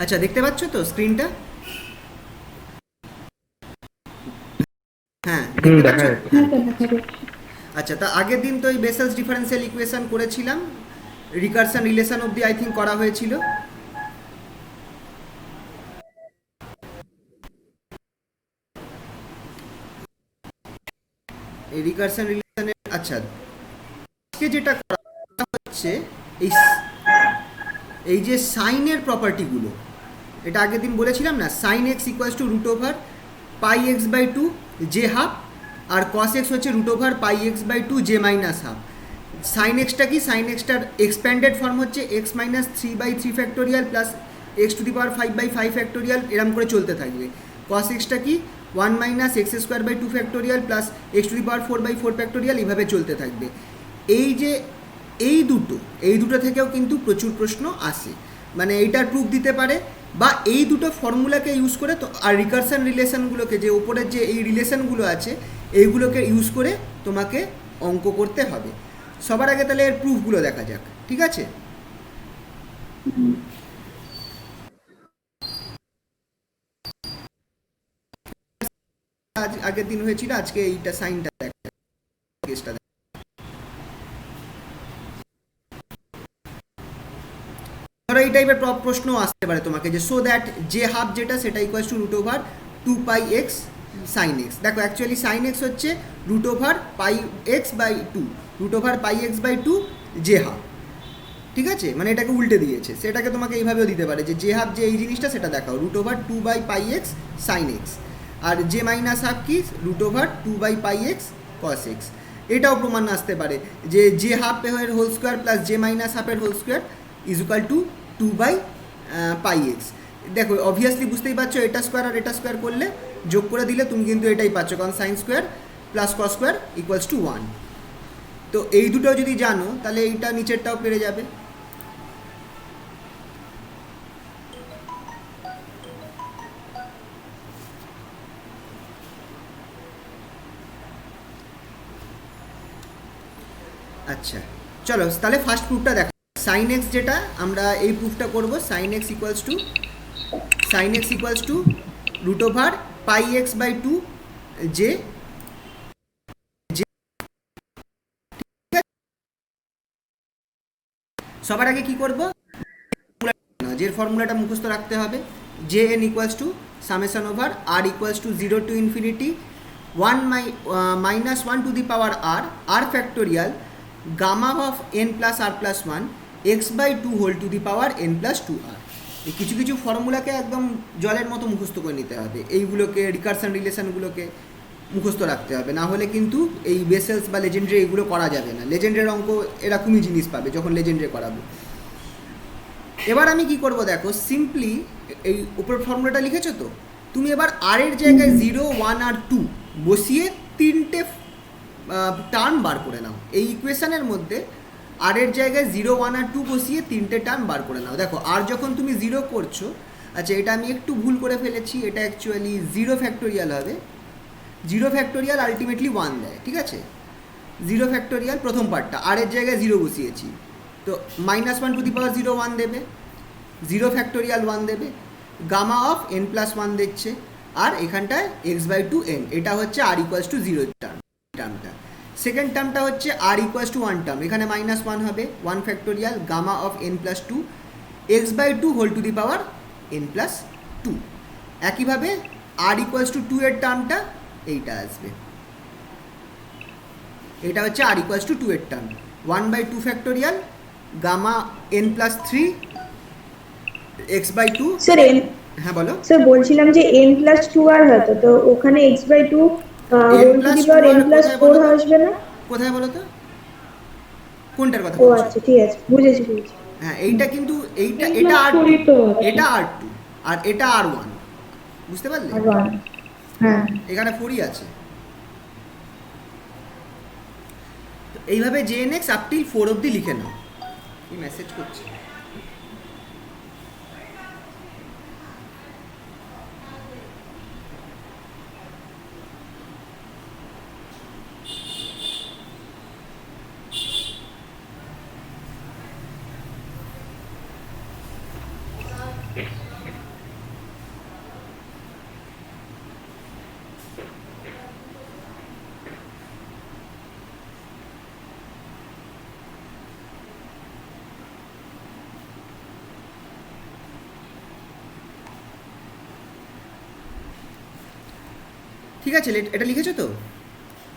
আচ্ছা, দেখতে পাচ্ছ তো স্ক্রিনটা? হ্যাঁ, দেখতে পাচ্ছ? দেখা যাচ্ছে। হ্যাঁ স্যার দেখা যাচ্ছে। আচ্ছা, তা আগের দিন তো এই বেসেলস ডিফারেন্সিয়াল ইকুয়েশন করেছিলাম, রিকারশন রিলেশন অবধি আই থিঙ্ক করা হয়েছিল। এই রিকারশন রিলেশনের, আচ্ছা আজকে যেটা করা হচ্ছে, এই এই যে সাইনের প্রপার্টিগুলো, এটা আগের দিন বলেছিলাম না, sine x equals to root over pi x by two J half, আর কস এক্স হচ্ছে root over pi x by two J minus half. Sine এক্সটা কি? সাইন এক্সটার এক্সপ্যান্ডেড ফর্ম হচ্ছে x minus three by three factorial plus x to the power five by five factorial, এরম করে চলতে থাকবে। কস এক্সটা কি? One minus x square by two factorial plus x to the power four by four factorial, এইভাবে চলতে থাকবে। এই যে এই দুটো থেকেও কিন্তু প্রচুর প্রশ্ন আসে, মানে এইটার প্রুফ দিতে পারে, বা এই দুটো ফর্মুলাকে ইউজ করে তো, আর রিকারশন রিলেশনগুলোকে, যে ওপরের যে এই রিলেশনগুলো আছে এইগুলোকে ইউজ করে তোমাকে অঙ্ক করতে হবে। সবার আগে তাহলে এর প্রুফগুলো দেখা যাক, ঠিক আছে? আজ আগের দিন হয়েছিল, আজকে এইটা সাইনটা দেখা, কেসটা দেখা। ধরো এই টাইপের প্রশ্ন আসতে পারে তোমাকে, যে সো দ্যাট যে হাফ যেটা সেটা equals to root over two pi x sine x. দেখো অ্যাকচুয়ালি সাইন এক্স হচ্ছে root over pi x by two, root over pi x by two J half, ঠিক আছে? মানে এটাকে উল্টে দিয়েছে, সেটাকে তোমাকে এইভাবেও দিতে পারে, যে জে হাফ যে এই জিনিসটা সেটা দেখাও, root over two by pi x sine x, আর জে মাইনাস হাফ কি? Root over two by pi x cos x. এটাও প্রমাণ আসতে পারে যে জে হাফের whole square plus J minus half whole square is equal to two by pi x. দেখো obviously বুঝতেই পারছো, এটা স্কোয়ার আর এটা স্কোয়ার করলে, যোগ করে দিলে তুমি কিন্তু এটাই পাচ্ছ, কারণ sine square plus cos square equals to one. তো এই দুটো যদি জানো তাহলে এইটা নিচেরটাও পেরে যাবে। আচ্ছা চলো তাহলে ফার্স্ট প্রুফটা দেখা। সাইন এক্স যেটা, আমরা এই প্রুফটা করব, sine x equals to root over pi x by two J. সবার আগে কি করব? যে ফর্মুলাটা মুখস্থ রাখতে হবে, J N equals to summation over R equals to zero to infinity one minus one to the power R factorial gamma of N plus R plus one x by two whole to the power N plus two R. এই কিছু কিছু ফর্মুলাকে একদম জলের মতো মুখস্থ করে নিতে হবে, এইগুলোকে রিকারশন রিলেশনগুলোকে মুখস্থ রাখতে হবে, না হলে কিন্তু এই বেসেলস বা লেজেন্ডারি এইগুলো করা যাবে না। লেজেন্ডের অঙ্ক এরকমই জিনিস পাবে যখন লেজেন্ডারি করাবো। এবার আমি কি করব দেখো, সিম্পলি এই উপর ফর্মুলাটা লিখেছো তো, তুমি এবার আর এর জায়গায় জিরো ওয়ান আর টু বসিয়ে তিনটে টার্ম বার করে নাও। এই ইকুয়েশনের মধ্যে আর এর জায়গায় জিরো ওয়ান আর টু বসিয়ে তিনটে টার্ম বার করে নাও। দেখো আর যখন তুমি জিরো করছো, আচ্ছা এটা আমি একটু ভুল করে ফেলেছি, এটা অ্যাকচুয়ালি জিরো ফ্যাক্টোরিয়াল হবে। জিরো ফ্যাক্টোরিয়াল আলটিমেটলি ওয়ান দেয়, ঠিক আছে? জিরো ফ্যাক্টোরিয়াল প্রথম পার্টটা, আর এর জায়গায় জিরো বসিয়েছি, তো minus one to the power zero one দেবে, জিরো ফ্যাক্টোরিয়াল ওয়ান দেবে, gamma of N plus one দিচ্ছে, আর এখানটায় এক্স বাই টু এন, এটা হচ্ছে আর ইকুয়ালস টু জিরো টার্মটা। সেকেন্ড টার্মটা হচ্ছে r equals to one term, এখানে মাইনাস ওয়ান হবে, one factorial gamma of N plus two x by two whole to the power N plus two. একইভাবে r equals to two এর টার্মটা এইটা আসবে, এটা হচ্ছে আর ইকুয়ালস টু টু এর term, one by two factorial gamma N plus three x by two. Sir n, হ্যাঁ বলো। Sir বলছিলাম যে n প্লাস টু আর হতো, তো ওখানে x by two n whole to plus the two power r n plus কোথায় four বলো তো? আসবে না? কোথায় বলো তো, কোনটার কথা ও বলছো? আচ্ছা ঠিক আছে, বুঝেছি বুঝেছি। হ্যাঁ এইটা কিন্তু এইটা n এটা plus আর 4 টু, ই তো আছে। এটা আর টু, আর এটা আর ওয়ান, বুঝতে পারলে? আর ওয়ান, হ্যাঁ। এখানে ফোরই আছে। তো এইভাবে J N x up till four অব্দি লিখে নাও। কি মেসেজ করছে? ঠিক আছে, এটা লিখেছো তো?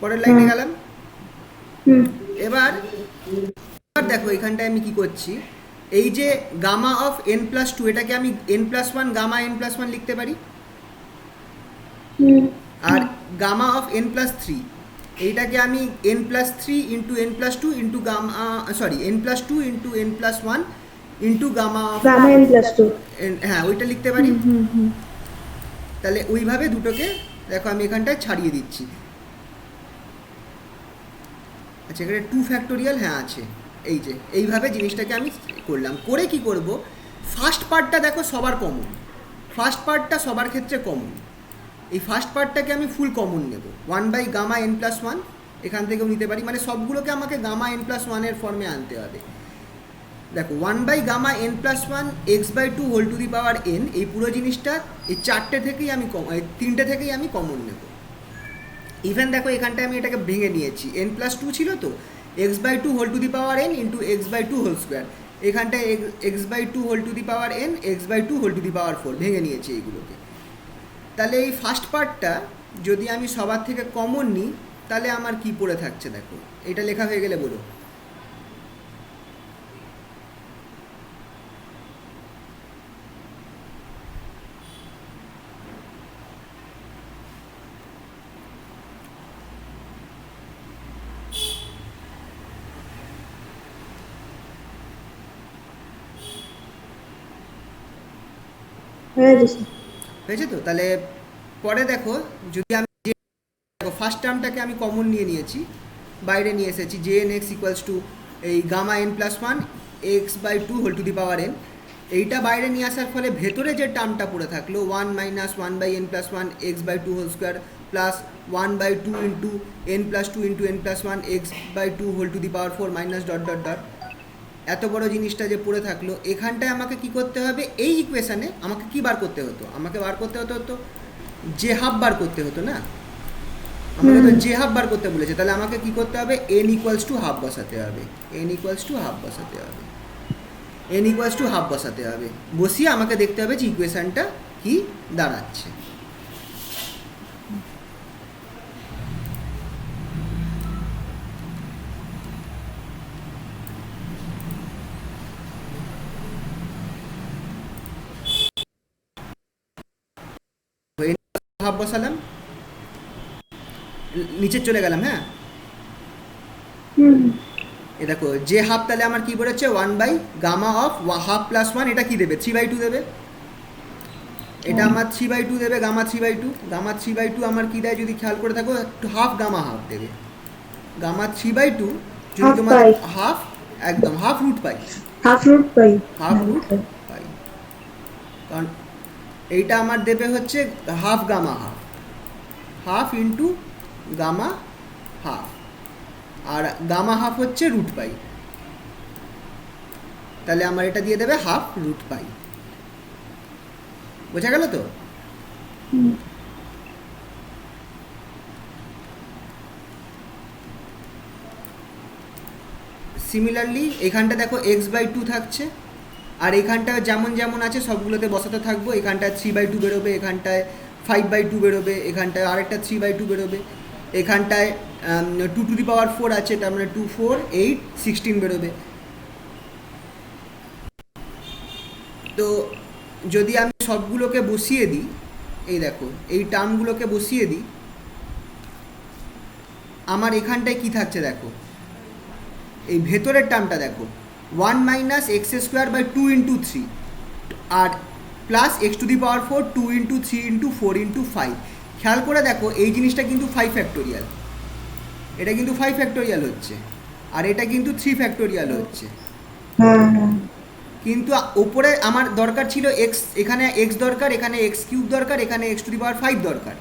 পরের লাইনে গেলাম। হুম এবার এবার দেখো এখানটায় আমি কি করছি, এই যে gamma of N plus two, এটাকে আমি N plus one gamma N plus one লিখতে পারি। হুম আর gamma of N plus three, এইটাকে আমি N plus three into N plus two into gamma, sorry N plus two into N plus one into gamma of gamma N plus two. হ্যাঁ ওইটা লিখতে পারি। হুম হুম তাহলে ওইভাবে দুটোকে দেখো আমি এখানটায় ছাড়িয়ে দিচ্ছি। আচ্ছা এখানে টু ফ্যাক্টোরিয়াল হ্যাঁ আছে, এই যে এইভাবে জিনিসটাকে আমি করলাম। করে কি করব, ফার্স্ট পার্টটা দেখো সবার কমন, ফার্স্ট পার্টটা সবার ক্ষেত্রে কমন। এই ফার্স্ট পার্টটাকে আমি ফুল কমন নেব, one by gamma N plus one এখান থেকেও নিতে পারি, মানে সবগুলোকে আমাকে গামা এন প্লাস ওয়ানের ফর্মে আনতে হবে। দেখো one by gamma N plus one x by two whole to the power n, এই পুরো জিনিসটা এই চারটে থেকেই আমি তিনটে থেকেই আমি কমন নেব। ইভেন দেখো এখানটায় আমি এটাকে ভেঙে নিয়েছি, এন প্লাস টু ছিল তো, x by two whole to the power N into x by two whole square, এখানটায় x by two whole to the power N x by two whole to the power four, ভেঙে নিয়েছি এইগুলোকে। তাহলে এই first পার্টটা যদি আমি সবার থেকে কমন নিই, তাহলে আমার কি পড়ে থাকছে দেখো, এটা লেখা হয়ে গেলে বলো। হয়ে গেছে। হয়েছে তো? তাহলে পরে দেখো যদি আমি দেখো ফার্স্ট টার্মটাকে আমি কমন নিয়ে নিয়েছি, বাইরে নিয়ে এসেছি, J N x equals to এই gamma N plus one x by two whole to the power N, এইটা বাইরে নিয়ে আসার ফলে ভেতরে যে টার্মটা পড়ে থাকলো one minus one by n plus one x by two whole square plus one by two into N plus two into N plus one x by two whole to the power four minus dot dot dot, এত বড় জিনিসটা যে পড়ে থাকলো, এখানটায় আমাকে কি করতে হবে, এই ইকুয়েশানে আমাকে কি বার করতে হতো, আমাকে বার করতে হতো যে হাফ বার করতে হতো না, আমাকে তো যে হাফ বার করতে বলেছে, তাহলে আমাকে কি করতে হবে, এন ইকুয়ালস টু হাফ বসাতে হবে, এন ইকুয়ালস টু হাফ বসাতে হবে, এন ইকুয়ালস টু হাফ বসাতে হবে, বসিয়ে আমাকে দেখতে হবে যে ইকুয়েশানটা কি দাঁড়াচ্ছে। হাফ বসালাম, নিচে চলে গেলাম, হ্যাঁ হুম এ দেখো যে হাফ, তাহলে আমার কি পড়েছে one by gamma of half plus one, এটা কি দেবে, থ্রি বাই টু দেবে, এটা আমার থ্রি বাই টু দেবে, gamma three by two, gamma three by two আমার কি দেয় যদি খেয়াল করে থাকো, হাফ গামা হাফ দেবে, গামা থ্রি বাই টু যদি Half তোমার পাই। হাফ, একদম half root pi, half root pi. Half root pi, কারণ এইটা আমার দেবে হচ্ছে half gamma half, half into gamma half, আর গামা হাফ হচ্ছে রুট পাই, তাহলে আমার এটা দিয়ে দেবে হাফ রুট পাই। বোঝা গেল তো? হুম সিমিলারলি এখানটা দেখো এক্স বাই টু থাকছে, আর এখানটা যেমন যেমন আছে সবগুলোতে বসাতে থাকবো, এখানটায় থ্রি বাই টু বেরোবে, এখানটায় ফাইভ বাই টু বেরোবে, এখানটায় আরেকটা থ্রি বাই টু বেরোবে, এখানটায় two to the power four আছে, তার মানে টু ফোর এইট সিক্সটিন বেরোবে। তো যদি আমি সবগুলোকে বসিয়ে দিই, এই দেখো এই টার্মগুলোকে বসিয়ে দিই, আমার এখানটায় কি থাকছে দেখো, এই ভেতরের টার্মটা দেখো one minus x square by two into three, আর plus x to the power four two into three into four into five. খেয়াল করে দেখো এই জিনিসটা কিন্তু ফাইভ ফ্যাক্টোরিয়াল, এটা কিন্তু ফাইভ ফ্যাক্টোরিয়াল হচ্ছে, আর এটা কিন্তু থ্রি ফ্যাক্টোরিয়াল হচ্ছে, হ্যাঁ হ্যাঁ কিন্তু ওপরে আমার দরকার ছিল এক্স, এখানে এক্স দরকার, এখানে এক্স কিউব দরকার, এখানে x to the power five দরকার,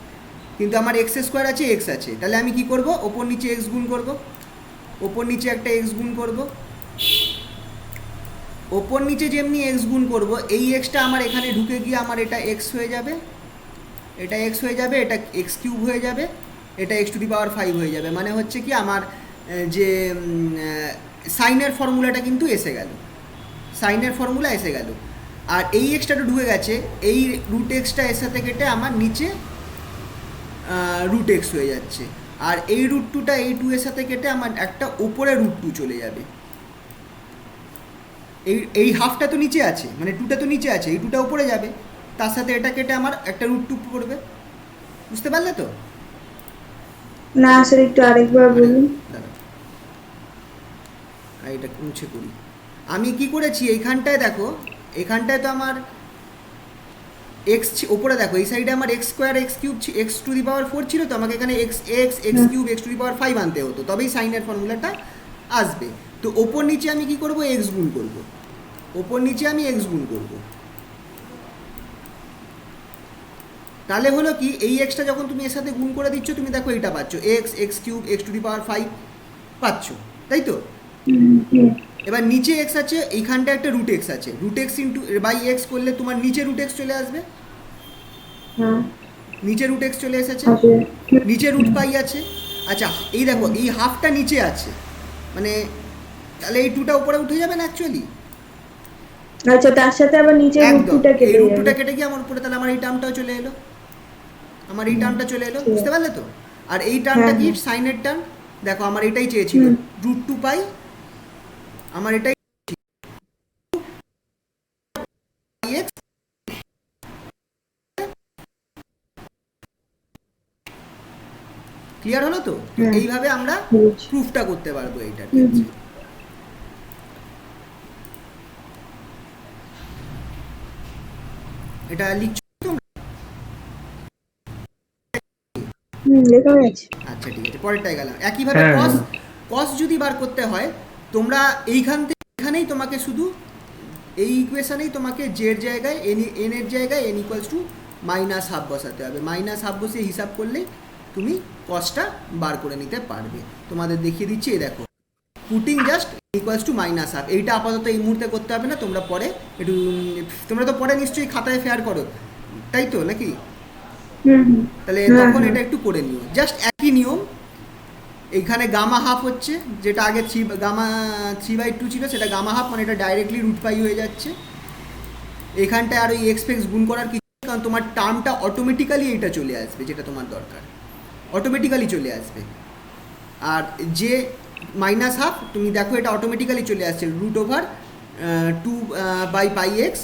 কিন্তু আমার এক্স স্কোয়ার আছে এক্স আছে, তাহলে আমি কি করব, ওপর নিচে এক্স গুণ করব, ওপর নিচে একটা এক্স গুণ করব, ওপর নিচে যেমনি এক্স গুণ করব, এই এক্সটা আমার এখানে ঢুকে গিয়ে আমার এটা এক্স হয়ে যাবে, এটা এক্স হয়ে যাবে, এটা এক্স কিউব হয়ে যাবে, এটা x to the power five হয়ে যাবে, মানে হচ্ছে কি আমার যে সাইনের ফর্মুলাটা কিন্তু এসে গেল, সাইনের ফর্মুলা এসে গেল, আর এই এক্সটা ঢুকে গেছে, এই রুট এক্সটা এর সাথে কেটে আমার নিচে রুট এক্স হয়ে যাচ্ছে, আর এই রুট টুটা এই টু এর সাথে কেটে আমার একটা ওপরে রুট টু চলে যাবে। এই হাফটা তো নিচে আছে, মানে টুটা তো নিচে আছে, এই টুটা উপরে যাবে, তার সাথে এটা কেটে আমার একটা রুট টু পড়বে। বুঝতে পারলে তো? না স্যার, একটু আরেকবার বলুন। দাঁড়াও, আর এটা মুছে করি। আমি কি করেছি এইখানটায় দেখো, এখানটায় তো আমার এক্স ওপরে দেখো, এই সাইডে আমার x square x cube x to the power 4 ছিল, তো আমাকে এখানে x x x cube x to the power 5 আনতে হতো, তবেই সাইনের ফর্মুলাটা আসবে। তো ওপর নিচে আমি কি করব, এক্স গুণ করব, ওপর নিচে আমি এক্স গুণ করব। তাহলে হলো কি, এই এক্সটা যখন তুমি এর সাথে গুণ করে দিচ্ছ, তুমি দেখো এইটা পাচ্ছ, x x cube x to the power 5 পাচ্ছ, তাই তো? এবার নিচে এক্স আছে, এইখানটা একটা রুট এক্স আছে, root x into by x করলে তোমার নিচে রুট এক্স চলে আসবে, নিচে রুট এক্স চলে এসেছে, নিচে রুট পাই আছে। আচ্ছা, এই দেখো এই হাফটা নিচে আছে, মানে তাহলে এই টুটা উপরে উঠে যাবে না অ্যাকচুয়ালি? আচ্ছা, তার সাথে আবার নিচে রুট একদম, টুটা এই কেটে রুট যাবে। টুটা কেটে গিয়ে আমার উপরে, তাহলে আমার এই টার্মটাও চলে এলো, আমার এই টার্মটা চলে এলো। বুঝতে পারলে তো? আর এই টার্মটা কি, সাইনের টার্ম। দেখো আমার এটাই চেয়েছিল, রুট টু পাই, আমার এটাই এক্স। ক্লিয়ার হলো তো? এইভাবে আমরা প্রুফটা করতে পারবো এইটার ক্ষেত্রে। এটা লিখছো তোমরা? লেখা হয়েছে। আচ্ছা ঠিক আছে, পরেরটায় গেলাম। একইভাবে কস, কস যদি বার করতে হয়, তোমরা এইখান থেকে এখানেই তোমাকে শুধু এই ইকুয়েশনেই তোমাকে জের জায়গায় এন এর জায়গায় N equals to minus half বসাতে হবে। মাইনাস হাফ বসিয়ে হিসাব করলেই তুমি কসটা বার করে নিতে পারবে। তোমাদের দেখিয়ে দিচ্ছি, এই দেখো, putting just equals to minus half. এইটা আপাতত এই মুহূর্তে করতে হবে না, তোমরা পরে একটু, তোমরা তো পরে নিশ্চয়ই খাতায় ফেয়ার করো, তাই তো নাকি? তাহলে তখন এটা একটু করে নিও, জাস্ট একই নিয়ম। এইখানে গামা হাফ হচ্ছে, যেটা আগে গামা 3/2 ছিল, সেটা গামা হাফ, মানে এটা ডাইরেক্টলি রুট পাই হয়ে যাচ্ছে। এখানটায় আর ওই এক্সপেক্স গুণ করার কিছু, কারণ তোমার টার্মটা অটোমেটিক্যালি এইটা চলে আসবে, যেটা তোমার দরকার, অটোমেটিক্যালি চলে আসবে। আর যে মাইনাস হাফ, তুমি দেখো এটা অটোমেটিক্যালি চলে আসছে, root over 2 by pi x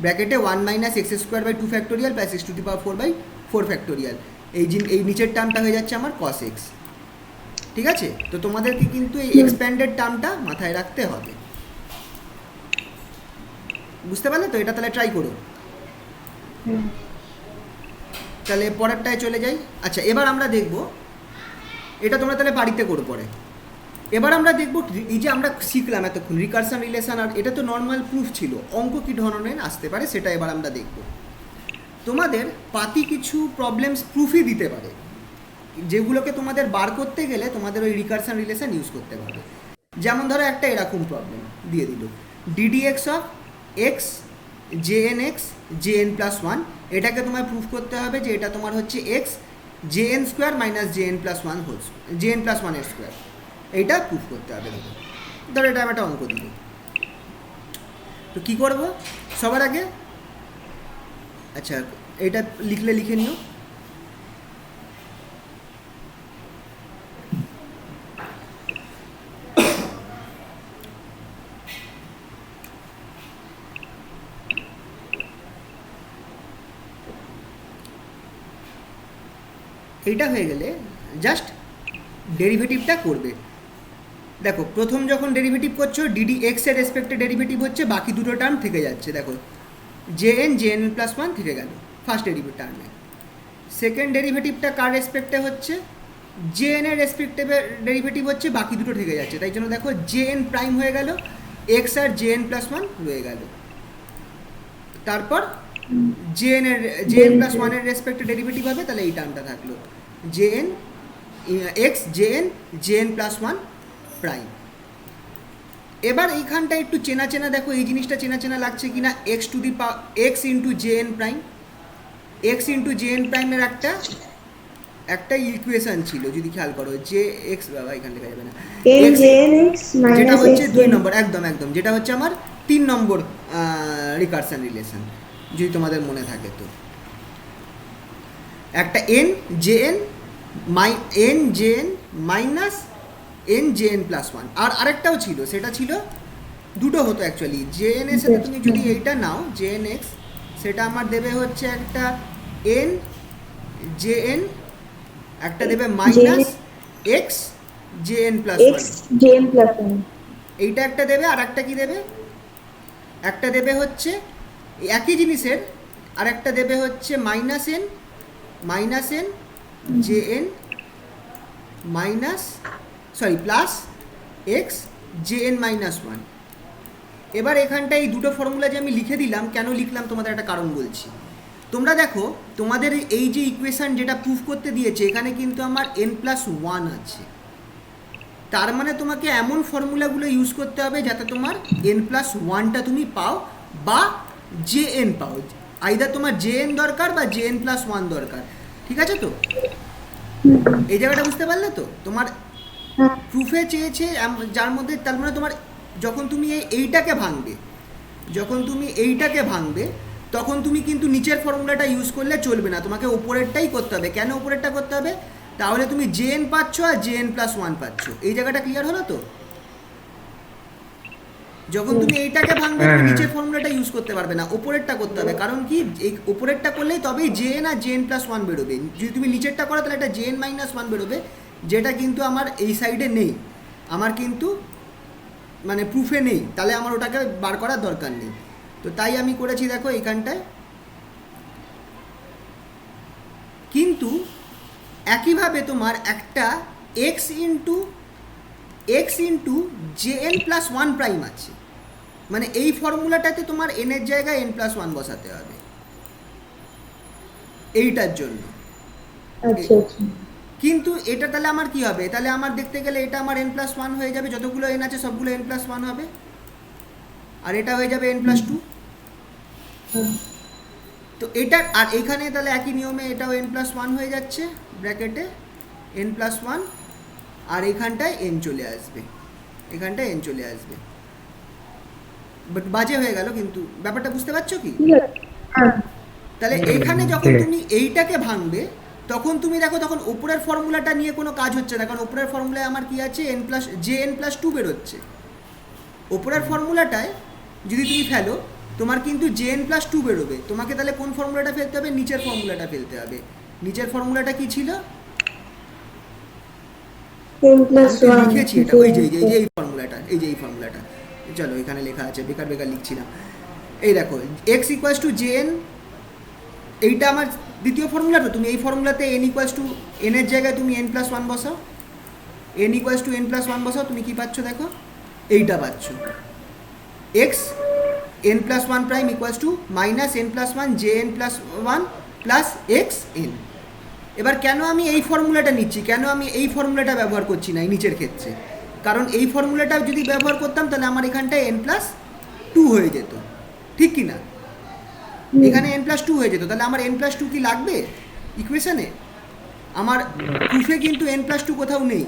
ব্র্যাকেটে 1 minus x square by 2 factorial plus x to the power 4 by 4 factorial. এই নিচের টার্মটা হয়ে যাচ্ছে আমার কস এক্স। ঠিক আছে? তো তোমাদেরকে কিন্তু এই এক্সপ্যান্ডেড টার্মটা মাথায় রাখতে হবে। বুঝতে পারলে তো? এটা তাহলে ট্রাই করো। তাহলে পরেরটায় চলে যাই। আচ্ছা, এবার আমরা দেখব, এটা তোমরা তাহলে বাড়িতে করো পরে। এবার আমরা দেখব, এই যে আমরা শিখলাম এতক্ষণ রিকারশন রিলেশন, আর এটা তো নর্মাল প্রুফ ছিল, অঙ্ক কী ধরনের আসতে পারে সেটা এবার আমরা দেখব। তোমাদের পাতি কিছু প্রবলেমস প্রুফই দিতে পারে, যেগুলোকে তোমাদের বার করতে গেলে তোমাদের ওই রিকারশন রিলেশন ইউজ করতে পারবে। যেমন ধরো একটা এরকম প্রবলেম দিয়ে দিল, d d x of x J N x J N plus one. এটাকে তোমায় প্রুফ করতে হবে যে এটা তোমার হচ্ছে x J N square minus J N plus one whole J N plus ওয়ানের স্কোয়ার। এইটা প্রুফ করতে হবে। ধরো এটা আমি একটা অঙ্ক দিল, তো কী করবো সবার আগে? আচ্ছা, এটা লিখে নিও। এইটা হয়ে গেলে জাস্ট ডেরিভেটিভটা করবে। দেখো, প্রথম যখন ডেরিভেটিভ করছো, ডিডি এক্স এর রেসপেক্টে ডেরিভেটিভ হচ্ছে, বাকি দুটো টার্ম থেকে যাচ্ছে। দেখো, জে এন প্লাস ওয়ান থেকে গেল ফার্স্ট ডেরিভেটিভ টার্মে। সেকেন্ড ডেরিভেটিভটা কার রেসপেক্টে হচ্ছে? জে এন এর রেসপেক্টিভে ডেরিভেটিভ হচ্ছে, বাকি দুটো থেকে যাচ্ছে। তাই জন্য দেখো জে এন প্রাইম হয়ে গেল, এক্স আর জে এন প্লাস ওয়ান রয়ে গেল। তারপর জে এন প্লাস ওয়ানের রেসপেক্টে ডেরিভেটিভ হবে, তাহলে এই টার্মটা থাকলো J N x J N plus one prime. এবার এইখানটা একটু চেনা চেনা, দেখো এই জিনিসটা চেনা চেনা লাগছে কিনা, x to the x into J N prime. X into J N প্রাইমের একটা ইকুয়েশন ছিল, যদি খেয়াল করো, যে এক্স, বাবা এখানে লেখা যাবে না, যেটা হচ্ছে 2 নম্বর, একদম একদম, যেটা হচ্ছে আমার 3 নম্বর রিকারশন রিলেশন, যদি তোমাদের মনে থাকে। তো একটা N J N N J N minus N J N plus one, আর আরেকটাও ছিল, সেটা ছিল দুটো হতো অ্যাকচুয়ালি। জে এন এর সাথে তুমি যদি এইটা নাও জে এন এক্স, সেটা আমার দেবে হচ্ছে একটা এন জে এন, একটা দেবে minus x J N plus one, x J N plus one. এইটা একটা দেবে, আর একটা কি দেবে, একটা দেবে হচ্ছে একই জিনিসের, আর একটা দেবে হচ্ছে minus N J N minus plus x J N minus one. এবার এখানটা এই দুটো ফর্মুলা যে আমি লিখে দিলাম, কেন লিখলাম তোমাদের একটা কারণ বলছি। তোমরা দেখো তোমাদের এই যে ইকুয়েশন যেটা প্রুফ করতে দিয়েছে, এখানে কিন্তু আমার এন প্লাস ওয়ান আছে, তার মানে তোমাকে এমন ফর্মুলাগুলো ইউজ করতে হবে যাতে তোমার এন প্লাস ওয়ানটা তুমি পাও বা জে এন পাও, আইদার তোমার জে এন দরকার বা জে এন প্লাস ওয়ান দরকার, ঠিক আছে তো? এই জায়গাটা বুঝতে পারলে তো? তোমার প্রুফে চেয়েছে যার মধ্যে, তার মানে তোমার যখন তুমি এইটাকে ভাঙবে তখন তুমি কিন্তু নিচের ফর্মুলাটা ইউজ করলে চলবে না, তোমাকে ওপরেরটাই করতে হবে। কেন ওপরেরটা করতে হবে? তাহলে তুমি জে এন পাচ্ছ আর জে এন প্লাস ওয়ান পাচ্ছ। এই জায়গাটা ক্লিয়ার হলো তো? যখন তুমি এইটাকে ভাঙবে তুমি নিচের ফর্মুলাটা ইউজ করতে পারবে না, ওপরেরটা করতে হবে। কারণ কি, এই ওপরেরটা করলেই তবেই জে এন আর জে এন প্লাস ওয়ান বেরোবে। যদি তুমি নিচেরটা করো তাহলে একটা জে এন মাইনাস ওয়ান বেরোবে, যেটা কিন্তু আমার এই সাইডে নেই, আমার কিন্তু মানে প্রুফে নেই, তাহলে আমার ওটাকে বার করার দরকার নেই। তো তাই আমি করেছি দেখো এইখানটায়। কিন্তু একইভাবে তোমার একটা x into J N plus one prime আছে, মানে এই ফর্মুলাটাতে তোমার এনের জায়গায় এন প্লাস ওয়ান বসাতে হবে এইটার জন্য। আচ্ছা আচ্ছা। কিন্তু এটা তাহলে আমার কি হবে, তাহলে আমার দেখতে গেলে এটা আমার এন প্লাস ওয়ান হয়ে যাবে, যতগুলো এন আছে সবগুলো এন প্লাস ওয়ান হবে, আর এটা হয়ে যাবে এন প্লাস টু। তো এটা আর এখানে তাহলে একই নিয়মে এটাও এন প্লাস ওয়ান হয়ে যাচ্ছে, ব্র্যাকেটে এন প্লাস ওয়ান, আর এখানটায় এন চলে আসবে, এখানটায় এন চলে আসবে। বাট বাজে হয়ে গেল, কিন্তু ব্যাপারটা বুঝতে পারছো কি? তাহলে এখানে যখন তুমি এইটাকে ভাঙবে তখন তুমি দেখো, তখন উপরের ফর্মুলাটা নিয়ে কোনো কাজ হচ্ছে না, কারণ উপরের ফর্মুলায় আমার কি আছে, n plus J N plus two বেরোচ্ছে। উপরের ফর্মুলাটায় যদি তুমি ফেলো তোমার কিন্তু জে এন প্লাস টু বেরোবে, তোমাকে তাহলে কোন ফর্মুলাটা ফেলতে হবে, নিচের ফর্মুলাটা ফেলতে হবে। নিচের ফর্মুলাটা কি ছিল, লিখেছি এটা, ওই যে এই ফর্মুলাটা, চলো এখানে লেখা আছে, বেকার লিখছিলাম। এই দেখো x equals to J N, এইটা আমার দ্বিতীয় ফর্মুলা। তো তুমি এই ফর্মুলাতে এন ইকুয়ালস টু এনের জায়গায় তুমি এন প্লাস ওয়ান বসাও, N equals two n plus one বসাও, তুমি কি পাচ্ছ দেখো, এইটা পাচ্ছ, x N plus one prime equals to minus N plus one J N plus one plus x N. এবার কেন আমি এই ফর্মুলাটা নিচ্ছি, কেন আমি এই ফর্মুলাটা ব্যবহার করছি না এই নিচের ক্ষেত্রে? কারণ এই ফর্মুলাটা যদি ব্যবহার করতাম তাহলে আমার এখানটায় এন প্লাস টু হয়ে যেত, ঠিক কি না? এখানে এন প্লাস টু হয়ে যেত, তাহলে আমার এন প্লাস টু কি লাগবে ইকুয়েশনে? আমার প্রুফে কিন্তু এন প্লাস টু কোথাও নেই,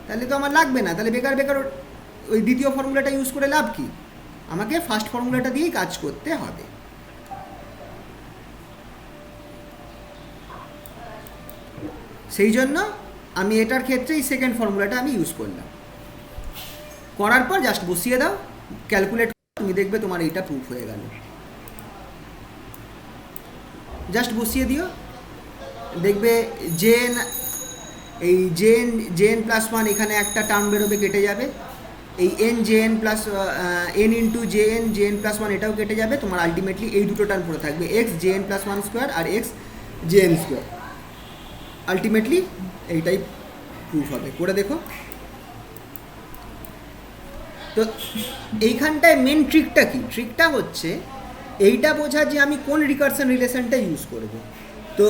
তাহলে তো আমার লাগবে না। তাহলে বেকার ওই দ্বিতীয় ফর্মুলাটা ইউজ করে লাভ কি? আমাকে ফার্স্ট ফর্মুলাটা দিয়েই কাজ করতে হবে। সেই জন্য আমি এটার ক্ষেত্রে এই সেকেন্ড ফর্মুলাটা আমি ইউজ করলাম। করার পর জাস্ট বসিয়ে দাও, ক্যালকুলেট, তুমি দেখবে তোমার এইটা প্রুফ হয়ে গেল। জাস্ট বসিয়ে দিও, দেখবে জে এন প্লাস ওয়ান এখানে একটা টার্ম বেরোবে, কেটে যাবে। এই N J N plus N into J N plus one এটাও কেটে যাবে। তোমার আলটিমেটলি এই দুটো টার্ম পড়ে থাকবে, x J N plus one square আর x J N square. Ultimately এইটাই প্রুফ হবে, করে দেখো। তো এইখানটায় মেন ট্রিকটা কি? ট্রিকটা হচ্ছে এইটা বোঝা যে আমি কোন রিকারশন রিলেশনটা ইউজ করব। তো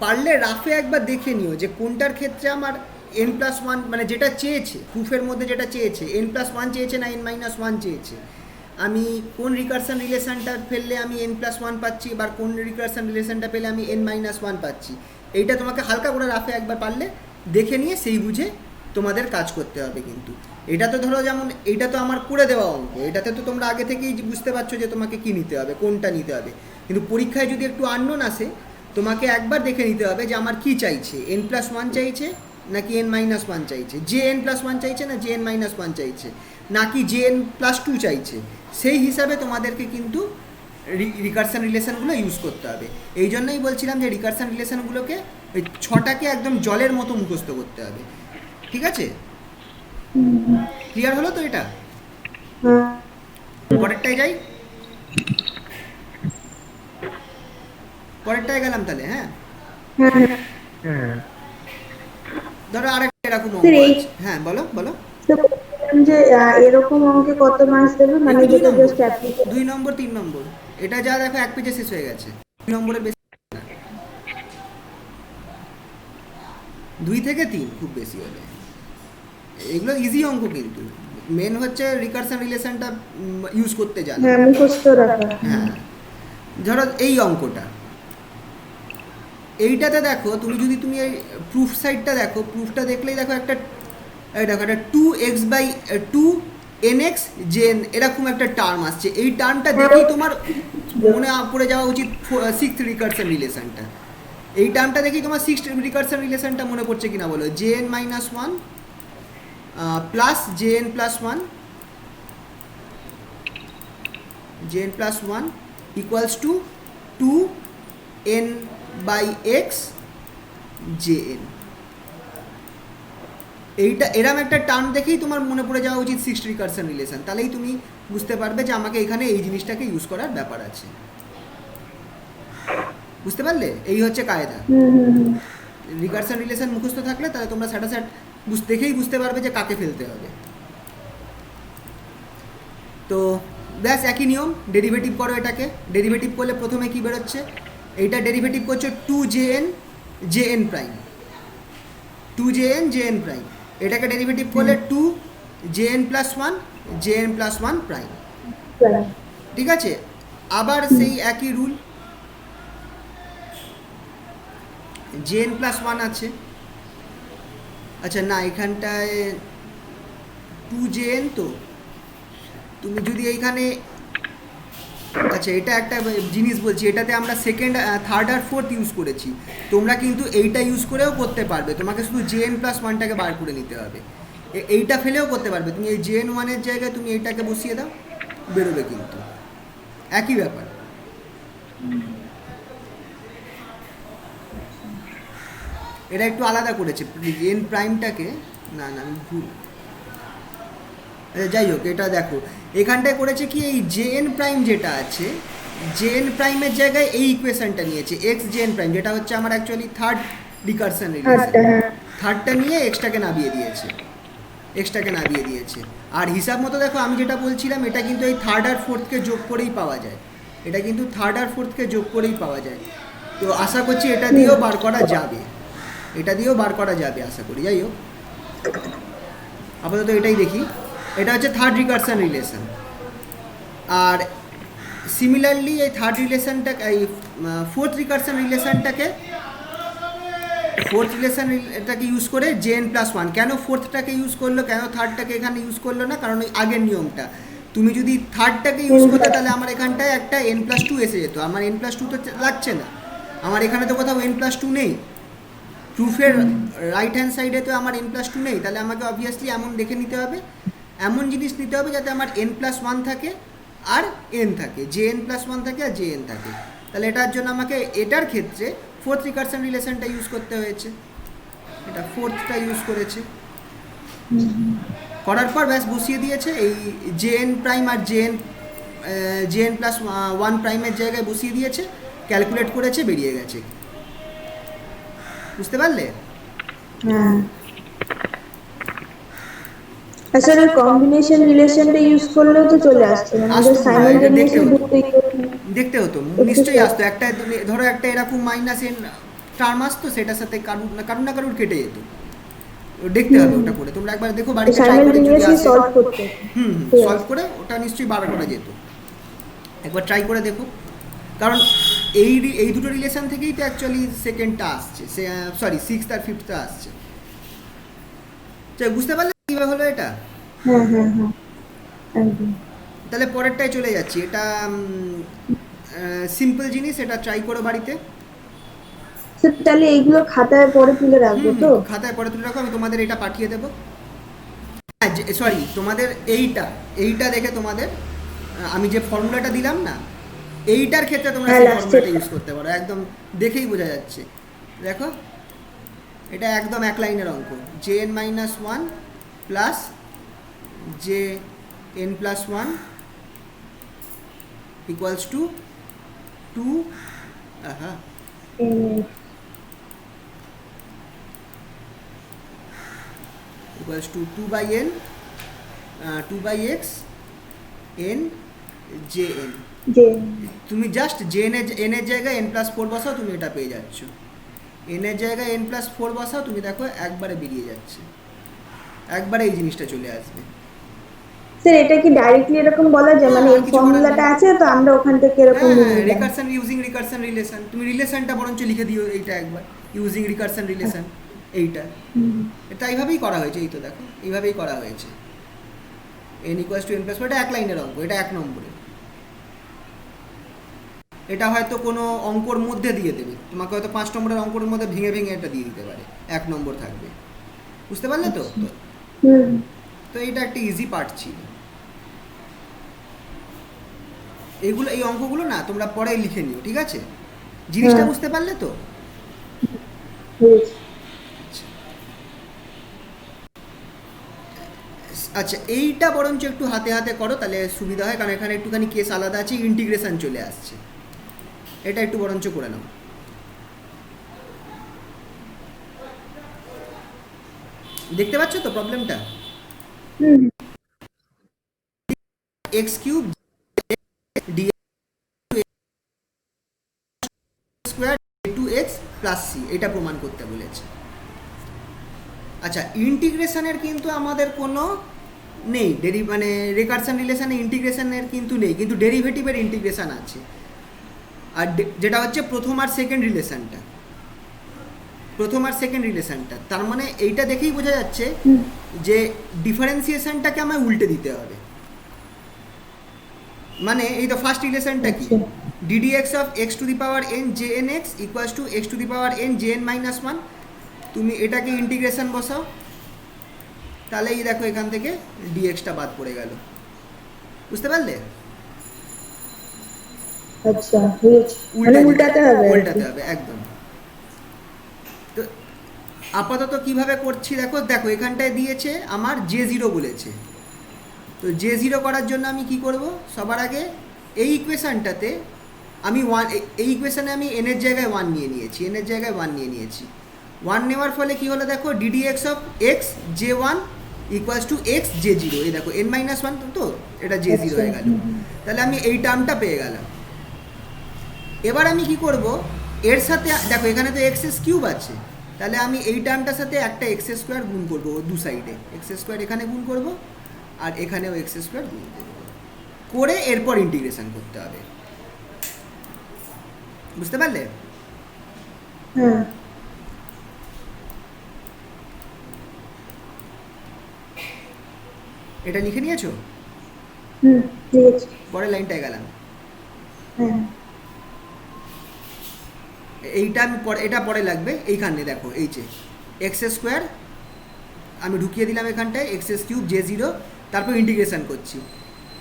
পারলে রাফে একবার দেখে নিও যে কোনটার ক্ষেত্রে আমার এন প্লাস ওয়ান, মানে যেটা চেয়েছে প্রুফের মধ্যে, যেটা চেয়েছে এন প্লাস ওয়ান চেয়েছে না এন মাইনাস ওয়ান চেয়েছে, আমি কোন রিকারশন রিলেশনটা ফেললে আমি এন প্লাস ওয়ান পাচ্ছি, বা কোন রিকারশন রিলেশনটা পেলে আমি এন মাইনাস ওয়ান পাচ্ছি। এইটা তোমাকে হালকা করে রাফে একবার পারলে দেখে নিয়ে সেই বুঝে তোমাদের কাজ করতে হবে কিন্তু। এটা তো ধরো যেমন এটা তো আমার করে দেওয়া অঙ্ক, এটাতে তো তোমরা আগে থেকেই বুঝতে পারছো যে তোমাকে কি নিতে হবে, কোনটা নিতে হবে। কিন্তু পরীক্ষায় যদি একটু আননোন আসে, তোমাকে একবার দেখে নিতে হবে যে আমার কি চাইছে, n+1 চাইছে নাকি n-1 চাইছে, যে n+1 চাইছে না যে n-1 চাইছে, নাকি যে n+2 চাইছে। সেই হিসাবে তোমাদেরকে কিন্তু রিকারশন রিলেশনগুলো ইউজ করতে হবে। এই জন্যই বলছিলাম যে রিকারশন রিলেশনগুলোকে ওই 6টাকে একদম জলের মতো মুখস্থ করতে হবে। ঠিক আছে, ক্লিয়ার হলো তো এটা? পরেরটায় যাই, পরেরটায় গেলাম তাহলে। হ্যাঁ, ধরো আরেকটা এরকম অঙ্ক আছে। হ্যাঁ বলো বলো। তো বলছিলাম যে এরকম অঙ্কে কত মার্কস দেবে, মানে দুই যেটা নম্বর, জাস্ট অ্যাপ্লিকেশন? 2 নম্বর 3 নম্বর। এটা যা দেখো এক পেজে শেষ হয়ে গেছে, 2 নম্বরের বেশি না। 2 থেকে 3 খুব বেশি হলে। এগুলো ইজি অঙ্ক, কিন্তু মেন হচ্ছে রিকারশন রিলেশনটা ইউজ করতে জানা। হ্যাঁ, মুখস্থ রাখা। হ্যাঁ, ধরো এই অঙ্কটা, এইটাতে দেখো তুমি যদি তুমি এই প্রুফ সাইডটা দেখো, প্রুফটা দেখলেই দেখো একটা, এই দেখো একটা 2x/2nx জেন এরকম একটা টার্ম আসছে। এই টার্মটা দেখেই তোমার মনে পড়ে যাওয়া উচিত 6th রিকারশন রিলেশনটা। এই টার্মটা দেখেই তোমার 6th রিকারশন রিলেশনটা মনে পড়ছে কিনা বলো। jn-1 plus jn+1 jn+1 equals to 2n/x jn। এইটা এরম একটা টার্ম দেখেই তোমার মনে পড়ে যাওয়া উচিত 6th রিকারশন রিলেশন। তাহলেই তুমি বুঝতে পারবে যে আমাকে এখানে এই জিনিসটাকে ইউজ করার ব্যাপার আছে। বুঝতে পারলে? এই হচ্ছে কায়দা। রিকারশন রিলেশন মুখস্থ থাকলে তাহলে তোমরা স্যাটাস্যাট দেখেই বুঝতে পারবে যে কাকে ফেলতে হবে। তো ব্যাস একই নিয়ম, ডেরিভেটিভ করো এটাকে। ডেরিভেটিভ করলে প্রথমে কি বেরোচ্ছে, এইটা ডেরিভেটিভ করছো 2jn jn prime, 2jn jn prime. এটাকে ডেরিভেটিভ করলে 2jn+1 jn+1 প্রাইম। ঠিক আছে, আবার সেই একই রুল, jn+1 আছে। আচ্ছা না, এখানটায় 2jn, তো তুমি যদি এইখানে, আচ্ছা এটা একটা জিনিস বলছি, এটাতে আমরা সেকেন্ড, থার্ড আর ফোর্থ ইউজ করেছি। তোমরা কিন্তু এইটা ইউজ করেও করতে পারবে, তোমাকে শুধু jn+1টাকে বার করে নিতে হবে। এইটা ফেলেও করতে পারবে, তুমি এই jn1-এর জায়গায় তুমি এইটাকে বসিয়ে দাও, বেরোবে কিন্তু একই ব্যাপার। এটা একটু আলাদা করেছে জেন প্রাইমটাকে, না না আমি ভুল, যাই হোক এটা দেখো এখানটায় করেছে কি, এই জেএন প্রাইম যেটা আছে, জেএন প্রাইমের জায়গায় এই ইকুয়েশনটা নিয়েছে এক্স জেএন প্রাইম, যেটা হচ্ছে আমার অ্যাকচুয়ালি থার্ড রিকারশন রিলেশন। থার্ডটা নিয়ে এক্সটাকে নামিয়ে দিয়েছে, আর হিসাব মতো দেখো আমি যেটা বলছিলাম, এটা কিন্তু এই থার্ড আর ফোর্থকে যোগ করেই পাওয়া যায়, এটা কিন্তু থার্ড আর ফোর্থকে যোগ করেই পাওয়া যায়। তো আশা করছি এটা দিয়েও বার করা যাবে, আশা করি। যাই হোক আপাতত এটাই দেখি, এটা হচ্ছে থার্ড রিকারশন রিলেশন। আর সিমিলারলি এই থার্ড রিলেশনটাকে, এই ফোর্থ রিকারশন রিলেশনটাকে ইউজ করে jn+1। কেন ফোর্থটাকে ইউজ করলো, কেন থার্ডটাকে এখানে ইউজ করলো না, কারণ ওই আগের নিয়মটা, তুমি যদি থার্ডটাকে ইউজ করতে তাহলে আমার এখানটায় একটা n+2 এসে যেত, আমার n+2 তো লাগছে না, আমার এখানে তো কোথাও n+2 নেই, প্রুফের রাইট হ্যান্ড সাইডে তো আমার n+2 নেই। তাহলে আমাকে অবভিয়াসলি এমন দেখে নিতে হবে, এমন জিনিস নিতে হবে যাতে আমার n+1 থাকে আর n থাকে, jn+1 থাকে আর jn থাকে। তাহলে এটার জন্য আমাকে এটার ক্ষেত্রে ফোর্থ রিকারশন রিলেশনটা ইউজ করতে হয়েছে, এটা ফোর্থটা ইউজ করেছে, করার পর ব্যাস বসিয়ে দিয়েছে এই jn প্রাইম আর jn+1 প্রাইমের জায়গায় বসিয়ে দিয়েছে, ক্যালকুলেট করেছে, বেরিয়ে গেছে। বুঝতে পারলে? হ্যাঁ, আসলে কম্বিনেশন রিলেশনটা ইউজ করলেও তো চলে আসছে, আমাদের সাইমালটেনিয়াসলি দেখতে হতো, নিশ্চয়ই আসতো। একটা ধরো একটা এরকম -n টার্ম আসতো, সেটার সাথে কারুর না কারুর কেটে যেত, দেখতে হবে ওটা করে। তোমরা একবার দেখো বাড়িতে ট্রাই করে, যদি আসে সলভ করতে, সলভ করে ওটা নিশ্চয়ই বার করা যেত, একবার ট্রাই করে দেখো। কারণ এই দুটো রিলেশন থেকেই তো অ্যাকচুয়ালি সেকেন্ডটা আসছে, সরি 6th আর 5th আসছে। তো বুঝতে পারলে কীভাবে হলো এটা? হ্যাঁ হ্যাঁ হ্যাঁ একদম। তাহলে পরেরটায় চলে যাচ্ছি। এটা সিম্পল জিনিস, এটা ট্রাই করো বাড়িতে। স্যার তাহলে এইগুলো খাতায় পরে তুলে রাখবো তো? খাতায় পরে তুলে রাখো, আমি তোমাদের এটা পাঠিয়ে দেবো। হ্যাঁ সরি, তোমাদের এইটা দেখে তোমাদের আমি যে ফর্মুলাটা দিলাম না, এইটার ক্ষেত্রে তোমরা হ্যাঁ সেই লাস্ট ফর্মুলাটা ইউজ করতে পারো, একদম দেখেই বোঝা যাচ্ছে। দেখো এটা একদম এক লাইনের অঙ্ক, J N minus one plus J N plus one equals to two equals to 2 by n 2 by x n jn। যে তুমি জাস্ট jn এর জায়গায় n প্লাস ফোর বসাও, তুমি এটা পেয়ে যাচ্ছ। n এর জায়গায় n প্লাস ফোর বসাও, তুমি দেখো একবারে বেরিয়ে যাচ্ছে, একবারে এই জিনিসটা চলে আসবে। স্যার এটা কি ডাইরেক্টলি এরকম বলা যায়, মানে এই ফর্মুলাটা আছে তো আমরা ওখান থেকে এরকম নিয়ে নিলাম? রিকারশন ইউজিং রিকারশন রিলেশন, তুমি রিলেশনটা বরঞ্চ লিখে দিও এইটা একবার, ইউজিং রিকারশন রিলেশন এইটা। এটা এইভাবেই করা হয়েছে, এই তো দেখো এইভাবেই করা হয়েছে। n equals two n plus, এটা এক লাইনের অঙ্ক, এটা এক নম্বরে। এটা হয়তো কোনো অঙ্কর মধ্যে দিয়ে দেবে তোমাকে, হয়তো 5 নম্বরের অঙ্কের মধ্যে ভেঙে ভেঙে এটা দিয়ে দিতে পারে, এক নম্বর থাকবে। বুঝতে পারলে তো? তো এইটা একটা ইজি পার্ট ছিল। এইগুলো, এই অঙ্কগুলো না তোমরা পরে লিখে নিও, ঠিক আছে? জিনিসটা বুঝতে পারলে তো? আচ্ছা এইটা বরঞ্চ একটু হাতে হাতে করো, তাহলে সুবিধা হয়, কারণ এখানে একটুখানি কেস আলাদা আছে, ইন্টিগ্রেশন চলে আসছে। এটা একটু বরঞ্চ করে নাও। দেখতে পাচ্ছ তো প্রবলেমটা? X cube d square to x plus c, এটা প্রমাণ করতে বলেছে। আচ্ছা ইন্টিগ্রেশনের কিন্তু আমাদের কোনো নেই, মানে রিকারশন রিলেশনে ইন্টিগ্রেশনের কিন্তু নেই, কিন্তু ডেরিভেটিভের ইন্টিগ্রেশন আছে। আর যেটা হচ্ছে প্রথম আর সেকেন্ড রিলেশনটা, তার মানে এইটা দেখেই বোঝা যাচ্ছে যে ডিফারেন্সিয়েশনটাকে আমায় উল্টে দিতে হবে। মানে এই তো ফার্স্ট রিলেশনটা কি, ddx of x to the power N J N x equals two x to the power N J N minus one. তুমি এটাকে ইন্টিগ্রেশন বসাও, তাহলে এই দেখো এখান থেকে ডিএক্সটা বাদ পড়ে গেল। বুঝতে পারলে? আচ্ছা উল্টাতে হবে একদম। তো আপাতত কিভাবে করছি দেখো, দেখো এখানটায় দিয়েছে আমার জে জিরো বলেছে, তো জে জিরো করার জন্য আমি কি করব, সবার আগে এই ইকুয়েশানটাতে আমি এই ইকুয়েশানে আমি এন এর জায়গায় ওয়ান নিয়ে নিয়েছি। ওয়ান নেওয়ার ফলে কি হলো দেখো, ddx of x J one equals two x J zero, এই দেখো এন মাইনাস ওয়ান, তো এটা জে জিরো হয়ে গেল। তাহলে আমি এই টার্মটা পেয়ে গেলাম। এবার আমি কি করব, এর সাথে দেখো এখানে তো এক্স এস কিউব আছে, তাহলে আমি এই টার্মটার সাথে একটা এক্স স্কোয়ার গুণ করব, দু সাইডে এক্স স্কোয়ার এখানে গুণ করব, আর এখানেও এক্স স্কোয়ার গুণ করব, করে এরপর ইন্টিগ্রেশন করতে হবে। বুঝতে পারলে? এটা লিখে নিয়েছো? পরের লাইনটায় গেলাম। এইটা আমি এটা পরে লাগবে, এইখানে দেখো এই যে এক্স স্কোয়ার আমি ঢুকিয়ে দিলাম এখানটায়, x S cube J zero, তারপর ইন্টিগ্রেশন করছি।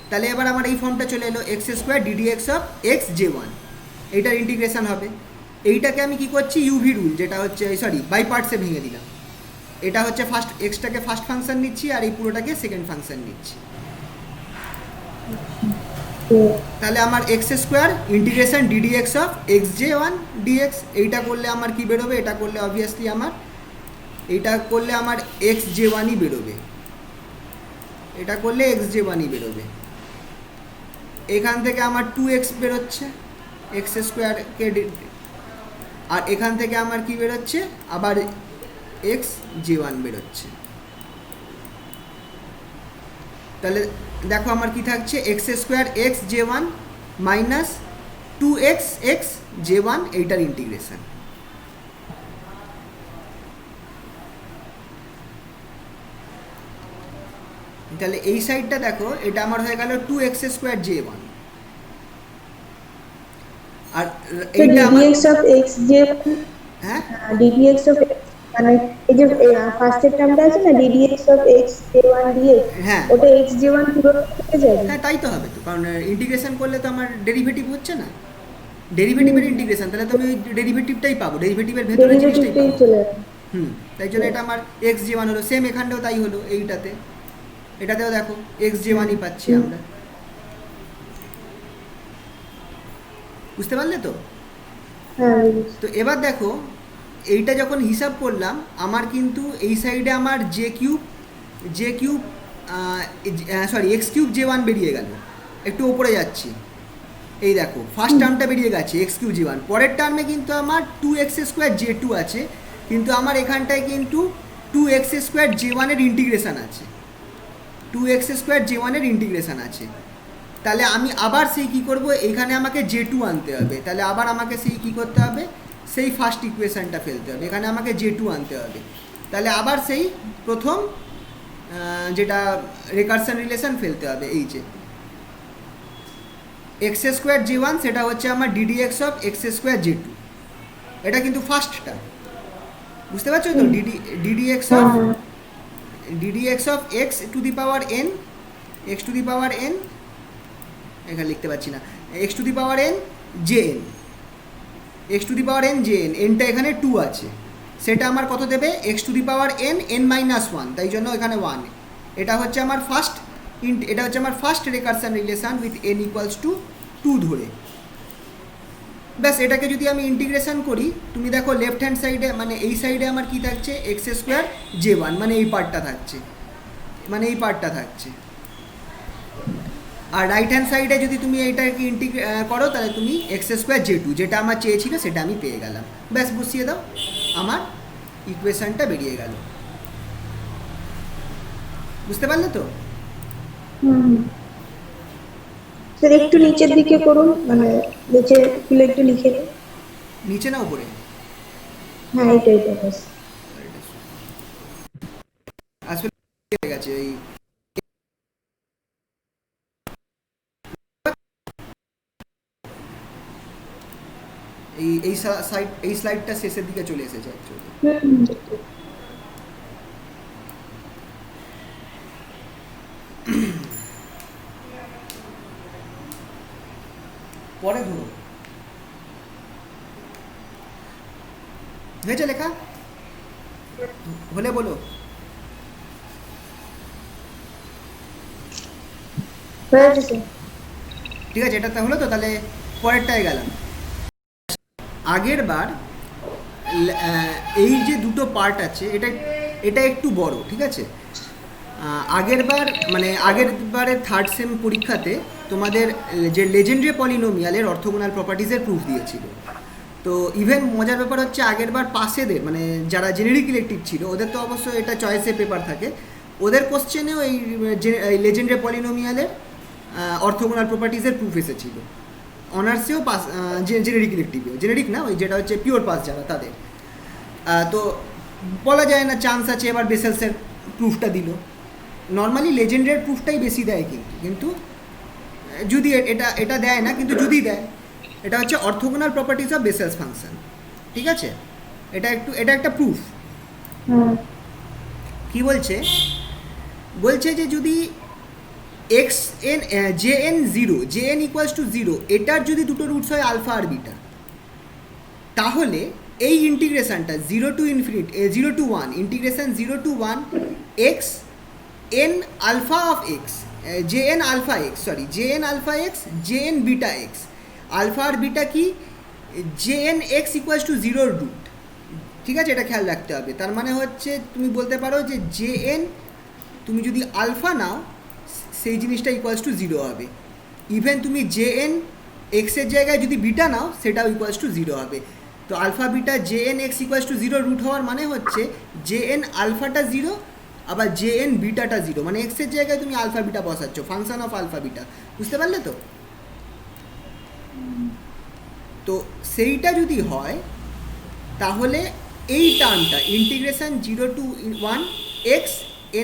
তাহলে এবার আমার এই ফর্মটা চলে এলো, x square ddx of x J one, এইটার ইন্টিগ্রেশন হবে। এইটাকে আমি কি করছি, ইউভি রুল, যেটা হচ্ছে সরি বাই পার্টসে ভেঙে দিলাম। এটা হচ্ছে ফার্স্ট এক্সটাকে ফার্স্ট ফাংশন নিচ্ছি, আর এই পুরোটাকে সেকেন্ড ফাংশন নিচ্ছি। তাহলে আমার x square integration d d x of x J one d x, এইটা করলে আমার কি বেরোবে, এটা করলে অবভিয়াসলি আমার এইটা করলে আমার এক্স জে ওয়ানই বেরোবে, এটা করলে এক্স জে ওয়ানই বেরোবে। এখান থেকে আমার টু এক্স বেরোচ্ছে এক্স স্কোয়ারকে, আর এখান থেকে আমার কি বেরোচ্ছে, আবার এক্স জে ওয়ান বেরোচ্ছে। তাহলে দেখো আমার কি থাকছে, x square x J one minus two x x J one, এইটার ইন্টিগ্রেশন। তাহলে এই সাইডটা দেখো, এটা আমার হয়ে গেল 2x² J1, আর তো এইটা আমার ddx of x যে হ্যাঁ ddx of x মানে এই যে ফার্স্টের টার্মটা আছে না ddx of x j1 dx, হ্যাঁ ওটা x j1 পুরো থেকে যাবে। হ্যাঁ তাই তো হবে তো, কারণ ইন্টিগ্রেশন করলে তো আমার ডেরিভেটিভ হচ্ছে না, ডেরিভেটিভের ইন্টিগ্রেশন, তাহলে তুমি ডেরিভেটিভটাই পাবো, ডেরিভেটিভের ভেতরে জিনিসটাই ডেরিভেটিভটাই পাবো। চলে যাবে। তাই জন্য এটা আমার এক্স j1 হলো, সেম এখানটাও তাই হলো, এইটাতে এটাতেও দেখো এক্স j1ই পাচ্ছি আমরা, বুঝতে পারলে তো? হ্যাঁ বুঝেছি। তো এবার দেখো এইটা যখন হিসাব করলাম, আমার কিন্তু এই সাইডে আমার J cube sorry x³ J1 বেরিয়ে গেল, একটু ওপরে যাচ্ছি, এই দেখো ফার্স্ট টার্মটা বেরিয়ে গেছে x³ J1, পরের টার্মে কিন্তু আমার 2x² J2 আছে, কিন্তু আমার এখানটায় কিন্তু 2x² J1 এর ইন্টিগ্রেশন আছে, 2x² J1 এর ইন্টিগ্রেশন আছে। তাহলে আমি আবার সেই কী করব, এখানে আমাকে J2 আনতে হবে, তাহলে আবার আমাকে সেই কী করতে হবে, সেই ফার্স্ট ইকুয়েশনটা ফেলতে হবে, এখানে আমাকে J2 আনতে হবে, তাহলে আবার সেই প্রথম যেটা রেকারশন রিলেশন ফেলতে হবে, এই যে x² J1 সেটা হচ্ছে আমার ddx of x² J2, এটা কিন্তু ফার্স্টটা, বুঝতে পারছো তো? ddx of x two the power n, x two the power n, এখানে লিখতে পারছি না, x two the power n jn, x two the power n jn, nটা এখানে 2 আছে, সেটা আমার কত দেবে, x two the power n n-1, তাই জন্য এখানে 1, এটা হচ্ছে আমার ফার্স্ট এটা হচ্ছে আমার first recursion relation with n equals to 2 ধরে। ব্যাস এটাকে যদি আমি ইন্টিগ্রেশন করি, তুমি দেখো লেফট হ্যান্ড সাইডে মানে এই সাইডে আমার কি থাকছে, x² J1, মানে এই পার্টটা থাকছে, মানে এই পার্টটা থাকছে, আর রাইট হ্যান্ড সাইডে যদি তুমি এইটাকে করো তাহলে তুমি x² J2, যেটা আমার চেয়েছিল সেটা আমি পেয়ে গেলাম, ব্যাস বসিয়ে দাও, আমার ইকুয়েশনটা বেরিয়ে গেল, বুঝতে পারলে তো? স্যার একটু নিচের দিকে করুন, মানে নিচে গুলো একটু লিখে দিন। নিচে না উপরে? হ্যাঁ এটা বাস। আসলে হয়ে গেছে এই স্লাইডটা শেষের দিকে চলে এসেছে অ্যাকচুয়ালি। পরে ধরো হয়েছে লেখা, হলে বলো। হয়েছে স্যার। ঠিক আছে, এটা হলো তো, তাহলে পরেরটায় গেলাম। আগের বার এই যে দুটো পার্ট আছে, এটা একটু বড়, ঠিক আছে? আগের বার মানে আগের বারের থার্ড সেম পরীক্ষাতে তোমাদের যে লেজেন্ডারি পলিনোমিয়ালের অর্থোগোনাল প্রপার্টিজের প্রুফ দিয়েছিল। তো ইভেন মজার ব্যাপার হচ্ছে আগের বার পাশেদের মানে যারা জেনারিক ইলেকটিভ ছিল ওদের তো অবশ্যই এটা চয়েসে পেপার থাকে, ওদের কোশ্চেনেও এই লেজেন্ডারি পলিনোমিয়ালের অর্থোগোনাল প্রপার্টিজের প্রুফ এসেছিল। অনার্সেও পাস, জেনারিক ইলেকটিভেও, জেনারিক না ওই যেটা হচ্ছে পিওর পাস যারা তাদের। তো বলা যায় না, চান্স আছে এবার বেসেলসের প্রুফটা দিল। নর্মালি লেজেন্ডারির প্রুফটাই বেশি দেয়, কিন্তু যদি এটা দেয় না, কিন্তু যদি দেয়, এটা হচ্ছে অর্থোগোনাল প্রপার্টিজ অফ বেসেলস ফাংশন, ঠিক আছে? এটা একটা প্রুফ। কি বলছে যে যদি jn 0, jn ইকুয়ালস টু 0, এটার যদি দুটো রুটস হয় আলফা আর বিটা, তাহলে এই ইন্টিগ্রেশনটা 0 to 1 integration 0 to 1 x n alpha of x, jn alpha x, jn alpha x, jn beta x, alpha আর বিটা কি, jn x equals to 0 root, ঠিক আছে? এটা খেয়াল রাখতে হবে। তার মানে হচ্ছে তুমি বলতে পারো যে jn তুমি যদি আলফা নাও সেই জিনিসটা ইকুয়ালস টু 0 হবে, ইভেন তুমি jn x এর জায়গায় যদি বিটা নাও সেটাও ইকুয়ালস টু 0 হবে। তো alpha beta jn x equals to 0 root হওয়ার মানে হচ্ছে jn আলফাটা 0 আবার jn বিটাটা 0, মানে x এর জায়গায় তুমি আলফা বিটা বসাচ্ছ, ফাংশন অফ আলফা বিটা, বুঝতে পারলে তো? তো সেইটা যদি হয় তাহলে এই টার্মটা integration 0 to 1 x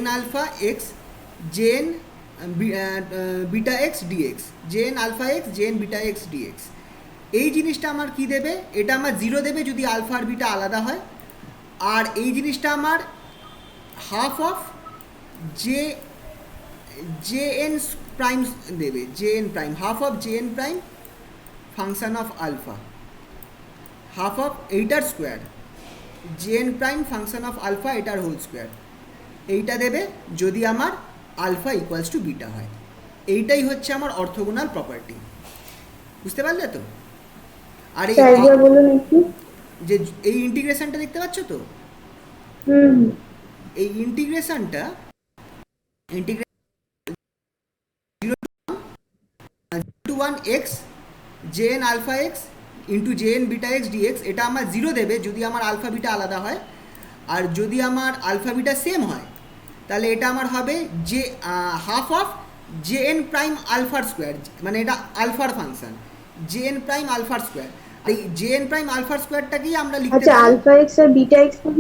n alpha x J N beta x d x, J N alpha x J N beta x d x. এই জিনিসটা আমার কি দেবে, এটা আমার 0 দেবে যদি আলফা আর বিটা আলাদা হয়, আর এই জিনিসটা আমার half of J J N prime দেবে, J N prime, half of J N prime function of alpha, half of এইটার square J N prime function of alpha এটার হোল স্কোয়ার, এইটা দেবে যদি আমার আলফা ইকুয়ালস টু বিটা হয়। এইটাই হচ্ছে আমার অর্থোগোনাল প্রপার্টি, বুঝতে পারলে তো? আর এই বলুন একটু। যে এই ইন্টিগ্রেশনটা দেখতে পাচ্ছ তো, এই ইন্টিগ্রেশনটা to 1 x J N alpha x into J N beta x d x, এটা আমার 0 দেবে যদি আমার আলফা বিটা আলাদা হয়, আর যদি আমার আলফা বিটা সেম হয় তাহলে এটা আমার হবে যে half of J N prime আলফার স্কোয়ার, মানে এটা আলফার ফাংশন জে এন প্রাইম আলফার স্কোয়ার। এই জে এন প্রাইম আলফার স্কোয়ারটাকেই আমরা লিখতে আচ্ছা, পারি আলফা এক্স আর বিটা এক্স কি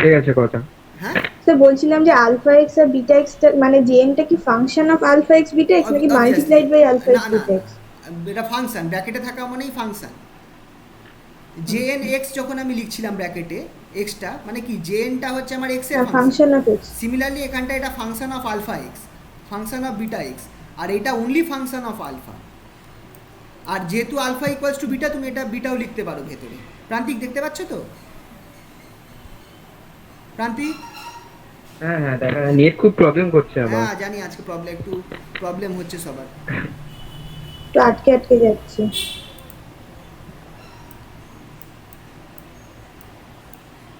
ঠিক আছে কথা। হ্যাঁ স্যার, বলছিলাম যে আলফা এক্স আর বিটা এক্স মানে জেএন টা কি function of alpha x beta x নাকি multiplied by alpha x beta x? এটা ফাংশন, ব্র্যাকেটে থাকা মানেই ফাংশন। জে এন এক্স যখন আমি লিখছিলাম ব্র্যাকেটে এক্সটা মানে কি, জে এনটা হচ্ছে আমার এক্স এর function. Function of x. Similarly এখানটা এটা function of alpha x, function of beta x, আর এটা অনলি ফাংশন অফ আলফা। আর যেহেতু আলফা ইকুয়ালস টু বিটা, তুমি এটা বিটাও লিখতে পারো ভেতরে। প্রান্তিক দেখতে পাচ্ছ তো? প্রান্তিক? হ্যাঁ হ্যাঁ, দেখা নেট খুব প্রবলেম করছে আমার। হ্যাঁ জানি, আজকে একটু প্রবলেম হচ্ছে সবার। তো আটকে আটকে যাচ্ছে।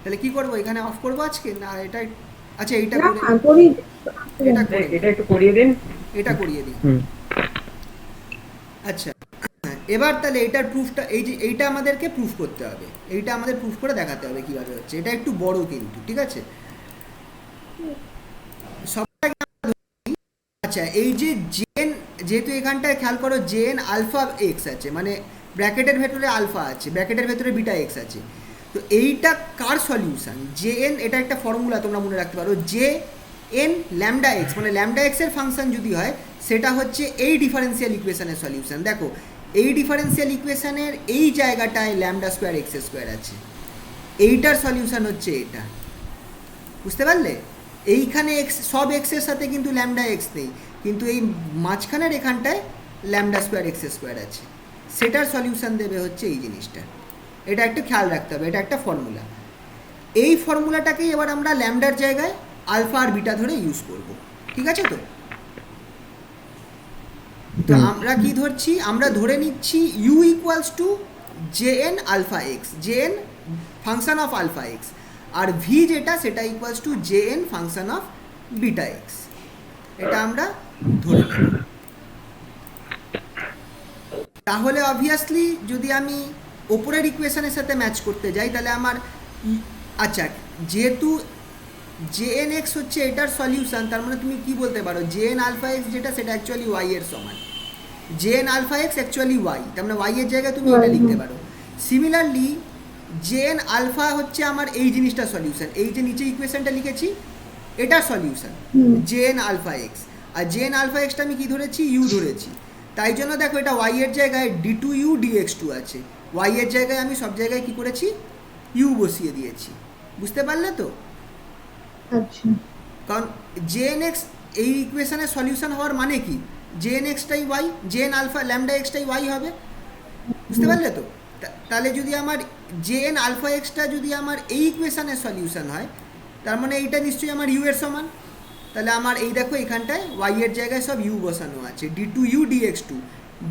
তাহলে কি করবো, এখানে অফ করবো আজকে না এটা? আচ্ছা এইটা না, করে করি। এটা করে এটা একটু করিয়ে দিন, এটা করিয়ে দিই। আচ্ছা এবার তাহলে এইটার প্রুফটা, এই যে এইটা আমাদেরকে প্রুফ করতে হবে, এইটা আমাদের প্রুফ করে দেখাতে হবে কিভাবে হচ্ছে। এটা একটু বড় কিন্তু, ঠিক আছে? সবটাকে আচ্ছা, এই যে জেন, যেহেতু এখানটায় খেয়াল করো জেন আলফা এক্স আছে, মানে ব্র্যাকেটের ভেতরে আলফা আছে, ব্র্যাকেটের ভেতরে বিটা এক্স আছে, তো এইটা কার সলিউশন? জে এন, এটা একটা ফর্মুলা তোমরা মনে রাখতে পারো, জে এন ল্যামডা এক্স, মানে ল্যামডা এক্সের ফাংশন যদি হয় সেটা হচ্ছে এই ডিফারেন্সিয়াল ইকুয়েশনের সলিউশন। দেখো এই ডিফারেন্সিয়াল ইকুয়েশনের এই জায়গাটায় ল্যামডা স্কোয়ার এক্স স্কোয়ার আছে, এইটার সলিউশন হচ্ছে এটা, বুঝতে পারলে? এইখানে এক্স, সব এক্সের সাথে কিন্তু ল্যামডা এক্স নেই, কিন্তু এই মাঝখানের এখানটায় ল্যামডা স্কোয়ার এক্স স্কোয়ার আছে, সেটার সলিউশন দেবে হচ্ছে এই জিনিসটা। এটা একটু খেয়াল রাখতে হবে, এটা একটা ফর্মুলা। এই ফর্মুলাটাকেই এবার আমরা ল্যামডার জায়গায় আলফা আর বিটা ধরে ইউজ করব, ঠিক আছে তো? তো আমরা কি ধরছি, আমরা ধরে নিচ্ছি u equals to J N alpha x, J n function of alpha x, আর ভি যেটা সেটা equals to J n function of beta x, এটা আমরা ধরে নেব। তাহলে অবভিয়াসলি যদি আমি ওপরের ইকুয়েশনের সাথে ম্যাচ করতে যাই তাহলে আমার আচ্ছা, যেহেতু জে এন এক্স হচ্ছে এটার সলিউশন, তার মানে তুমি কি বলতে পারো জে এন আলফা এক্স যেটা সেটা অ্যাকচুয়ালি ওয়াই এর সমান, J N alpha x actually y, তার মানে ওয়াই এর জায়গায় তুমি এটা লিখতে পারো। সিমিলারলি জে এন আলফা হচ্ছে আমার এই জিনিসটা সলিউশন, এই যে নিচে ইকুয়েশনটা লিখেছি এটার solution J N alpha x, আর জে এন আলফা এক্সটা আমি কি ধরেছি, ইউ ধরেছি, তাই জন্য দেখো এটা ওয়াই এর জায়গায় d two u dx two আছে, ওয়াই এর জায়গায় আমি সব জায়গায় কি করেছি, ইউ বসিয়ে দিয়েছি, বুঝতে পারলে তো? আচ্ছা, কারণ জে এন এক্স এই ইকুয়েশনের সলিউশন হওয়ার মানে কি, জে এন এক্সটাই Y, J N alpha lambda এক্সটাই ওয়াই হবে, বুঝতে পারলে তো? তাহলে যদি আমার জে এন আলফা এক্সটা যদি আমার এই ইকুয়েশনের সলিউশন হয়, তার মানে এইটা নিশ্চয়ই আমার ইউ এর সমান, তাহলে আমার এই দেখো এখানটায় ওয়াই এর জায়গায় সব ইউ বসানো আছে, d two u dx two,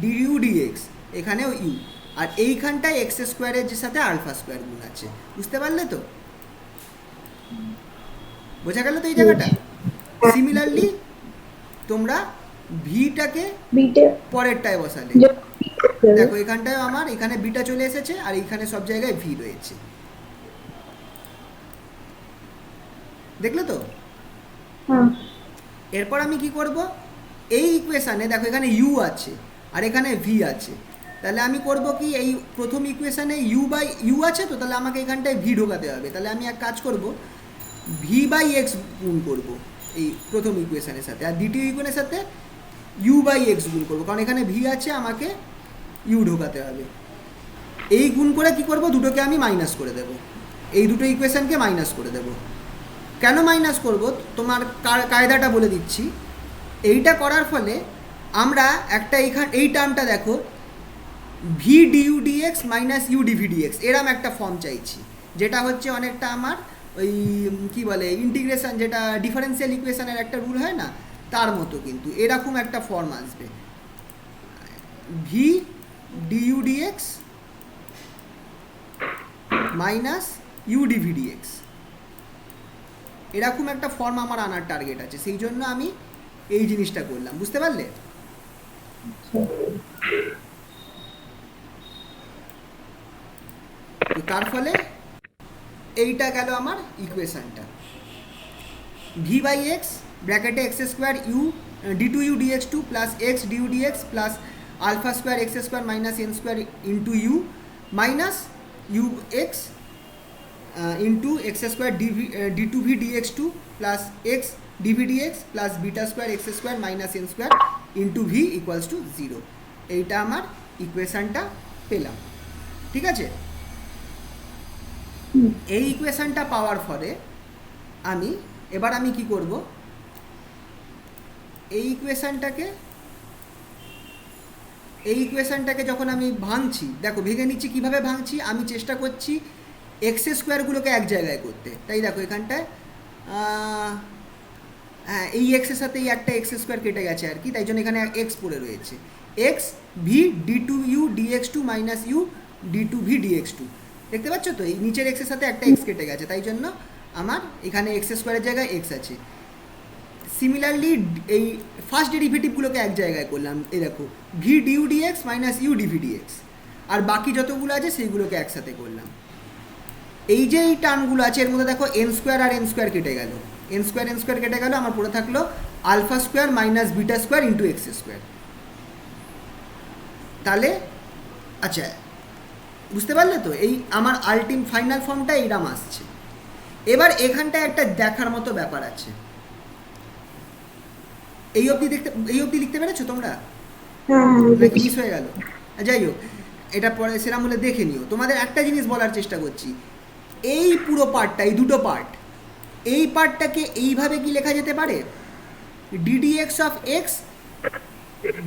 d u d x, এখানেও ইউ, আর এইখানটায় এক্স স্কোয়ারের সাথে আলফা স্কোয়ার গুণ আছে, বুঝতে পারলে তো? বোঝা গেল তো এই জায়গাটা? সিমিলারলি তোমরা ভিটাকে পরেরটায় বসালে, দেখো এখানটায় আমার এখানে বিটা চলে এসেছে আর এইখানে সব জায়গায় ভি রয়েছে, দেখলে তো? এরপর আমি কি করব, এই ইকুয়েশানে দেখো এখানে ইউ আছে আর এখানে ভি আছে, তাহলে আমি করব কি, এই প্রথম ইকুয়েশানে ইউ বাই ইউ আছে, তো তাহলে আমাকে এখানটায় ভি ঢোকাতে হবে, তাহলে আমি এক কাজ করব, ভি বাই এক্স গুণ করবো এই প্রথম ইকুয়েশনের সাথে, আর দ্বিতীয় ইকুয়েশনের সাথে ইউ বাই এক্স গুণ করবো, কারণ এখানে ভি আছে, আমাকে ইউ ঢোকাতে হবে। এই গুণ করে কি করব, দুটোকে আমি মাইনাস করে দেব, এই দুটো ইকুয়েশনকে মাইনাস করে দেব। কেন মাইনাস করব তোমার কায়দাটা বলে দিচ্ছি। এইটা করার ফলে আমরা একটা এই টার্মটা দেখো, v due dx minus u DV d x, এরম একটা ফর্ম চাইছি, যেটা হচ্ছে অনেকটা আমার ওই কি বলে ইন্টিগ্রেশন, যেটা ডিফারেন্সিয়াল ইকুয়েশনের একটা রুল হয় না, তার মতো কিন্তু এরকম একটা ফর্ম আসবে, v due dx minus u DV d x, এরকম একটা ফর্ম আমার আনার টার্গেট আছে, সেই জন্য আমি এই জিনিসটা করলাম, বুঝতে পারলে? তো তার ফলে এইটা গেল আমার ইকুয়েশনটা, ভি বাই এক্স ব্র্যাকেটে x square u d two u dx two plus x du dx plus alpha square x square minus n square into u minus u x into x square d two v dx two plus x dv dx plus beta square x square minus n square into v equals to 0। এইটা আমার ইকুয়েশনটা পেলাম, ঠিক আছে? এই ইকুয়েশনটা পাওয়ার পরে এবার আমি কি করব, এই ইকুয়েশনটাকে যখন আমি ভাঙছি, দেখো ভেঙে নিচ্ছি, কীভাবে ভাঙছি, আমি চেষ্টা করছি এক্স স্কোয়ারগুলোকে এক জায়গায় করতে। তাই দেখো এখানটায় হ্যাঁ, এই এক্সের সাথে এই একটা এক্স স্কোয়ার কেটে গেছে আর কি, তাই জন্য এখানে এক্স পড়ে রয়েছে, x v d two u dx two minus u d two v dx two, দেখতে পাচ্ছ তো? এই নিচের এক্সের সাথে একটা এক্স কেটে গেছে, তাই জন্য আমার এখানে এক্স স্কোয়ারের জায়গায় এক্স আছে। সিমিলারলি এই ফার্স্ট ডেরিভেটিভগুলোকে এক জায়গায় করলাম, এই দেখো v due dx minus u DV dx, আর বাকি যতগুলো আছে সেইগুলোকে একসাথে করলাম। এই যে এই টার্মগুলো আছে এর মধ্যে দেখো এন স্কোয়ার আর এন স্কোয়ার কেটে গেল, এন স্কোয়ার কেটে গেল, আমার পড়ে থাকলো alpha square minus beta square into x square. তাহলে আচ্ছা, বুঝতে পারলে তো? এই আমার ফাইনাল ফর্মটা এইরাম আসছে। এবার এখানটায় একটা দেখার মতো ব্যাপার আছে, এই অবধি লিখতে পেরেছো তোমরা নাকি মিস হয়ে গেল? যাই হোক, এটা পরে সেরাম হলে দেখে নিও। তোমাদের একটা জিনিস বলার চেষ্টা করছি, এই পুরো পার্টটা, এই দুটো পার্ট, এই পার্টটাকে এইভাবে কি লেখা যেতে পারে, d d x of x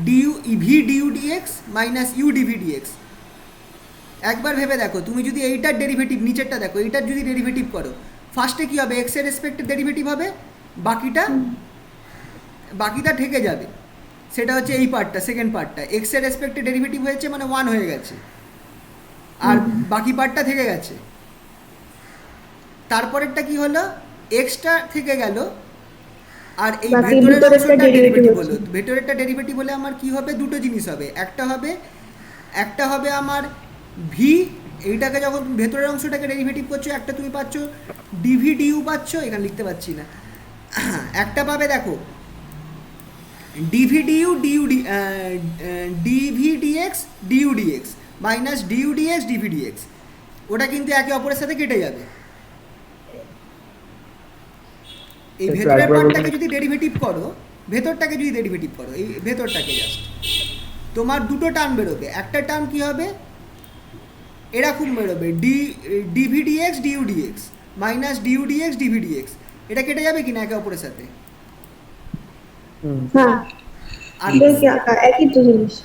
d u v due dx minus u DV d x. একবার ভেবে দেখো, তুমি যদি এইটার ডেরিভেটিভ, নিচেরটা দেখো, এইটার যদি ডেরিভেটিভ করো, ফার্স্টে কী হবে, এক্সের রেসপেক্টে ডেরিভেটিভ হবে, বাকিটা ঠেকে যাবে, সেটা হচ্ছে এই পার্টটা, সেকেন্ড পার্টটা এক্সের রেসপেক্টে ডেরিভেটিভ হয়েছে মানে 1 হয়ে গেছে, আর বাকি পার্টটা থেকে গেছে। তারপরেরটা কি হলো, এক্সটা থেকে গেল, আর এই ভেতরের অংশটা ডেরিভেটিভ হলো। ভেতরেরটা ডেরিভেটিভ হলে আমার কি হবে, দুটো জিনিস হবে, একটা হবে আমার ভি, এইটাকে যখন ভেতরের অংশটাকে ডেরিভেটিভ করছো, একটা তুমি পাচ্ছ ডিভি ডিউ পাচ্ছ, এখানে লিখতে পাচ্ছি না, একটা পাবে দেখো d v d u d v d x d u dx minus d u d x d v d x, ওটা কিন্তু একে অপরের সাথে কেটে যাবে। এই ভেতরের পার্টটাকে যদি ডেরিভেটিভ করো, এই ভেতরটাকে জাস্ট, তোমার দুটো টার্ম বেরোবে। একটা টার্ম কি হবে, এরকম বেরোবে d v d x d u dx minus d u d x d v d x, এটা কেটে যাবে কিনা একে অপরের সাথে?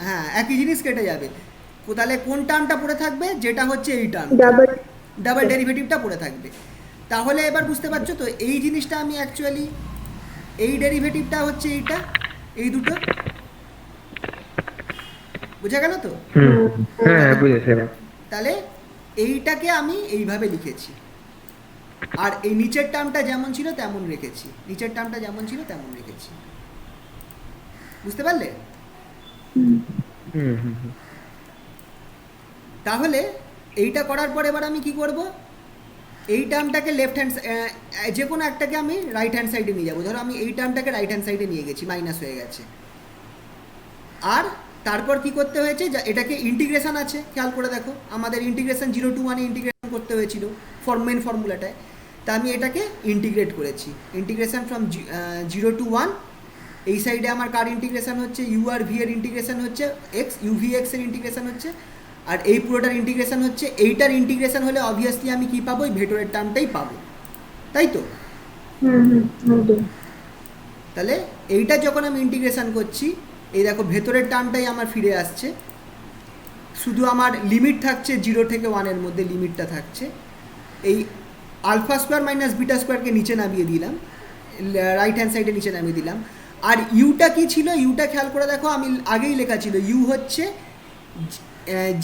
হ্যাঁ, একই জিনিস কেটে যাবে। তাহলে কোন টার্মটা পড়ে থাকবে, যেটা হচ্ছে এই টার্ম, ডাবল ডেরিভেটিভটা পড়ে থাকবে। তাহলে এবার বুঝতে পারছো তো, এই জিনিসটা আমি অ্যাকচুয়ালি, এই ডেরিভেটিভটা হচ্ছে এইটা, এই দুটো, বুঝা গেল তো? হ্যাঁ, বুঝেছি। তাহলে এইটাকে আমি এইভাবে লিখেছি, আর এই নিচের টার্মটা যেমন ছিল তেমন রেখেছি, বুঝতে পারলে? তাহলে এইটা করার পর এবার আমি কি করব, এই টার্মটাকে লেফট হ্যান্ড, যে কোনো একটাকে আমি রাইট হ্যান্ড সাইডে নিয়ে যাবো। ধরো আমি এই টার্মটাকে রাইট হ্যান্ড সাইডে নিয়ে গেছি, মাইনাস হয়ে গেছে। আর তারপর কি করতে হয়েছে, এটাকে ইন্টিগ্রেশন আছে, খেয়াল করে দেখো, আমাদের ইন্টিগ্রেশন 0 to 1 ইন্টিগ্রেশন করতে হয়েছিল মেন ফর্মুলাটায়। তা আমি এটাকে ইন্টিগ্রেট করেছি, ইন্টিগ্রেশন ফ্রম 0 to 1। এই সাইডে আমার কার ইন্টিগ্রেশন হচ্ছে, ইউ আর ভি এর ইন্টিগ্রেশন হচ্ছে এক্স, ইউভি এক্স এর ইন্টিগ্রেশন হচ্ছে, আর এই পুরোটার ইন্টিগ্রেশন হচ্ছে। এইটার ইন্টিগ্রেশন হলে অবভিয়াসলি আমি কি পাবো, এই ভেতরের টার্মটাই পাবো, তাই তো? একদম। তাহলে এইটা যখন আমি ইন্টিগ্রেশন করছি, এই দেখো ভেতরের টার্মটাই আমার ফিরে আসছে, শুধু আমার লিমিট থাকছে 0 থেকে 1 এর মধ্যে, লিমিটটা থাকছে। এই আলফা স্কোয়ার মাইনাস বিটা স্কোয়ারকে নিচে নামিয়ে দিলাম, রাইট হ্যান্ড সাইডে নিচে নামিয়ে দিলাম। আর ইউটা কি ছিল, ইউটা খেয়াল করে দেখো, আমি আগেই লেখা ছিল ইউ হচ্ছে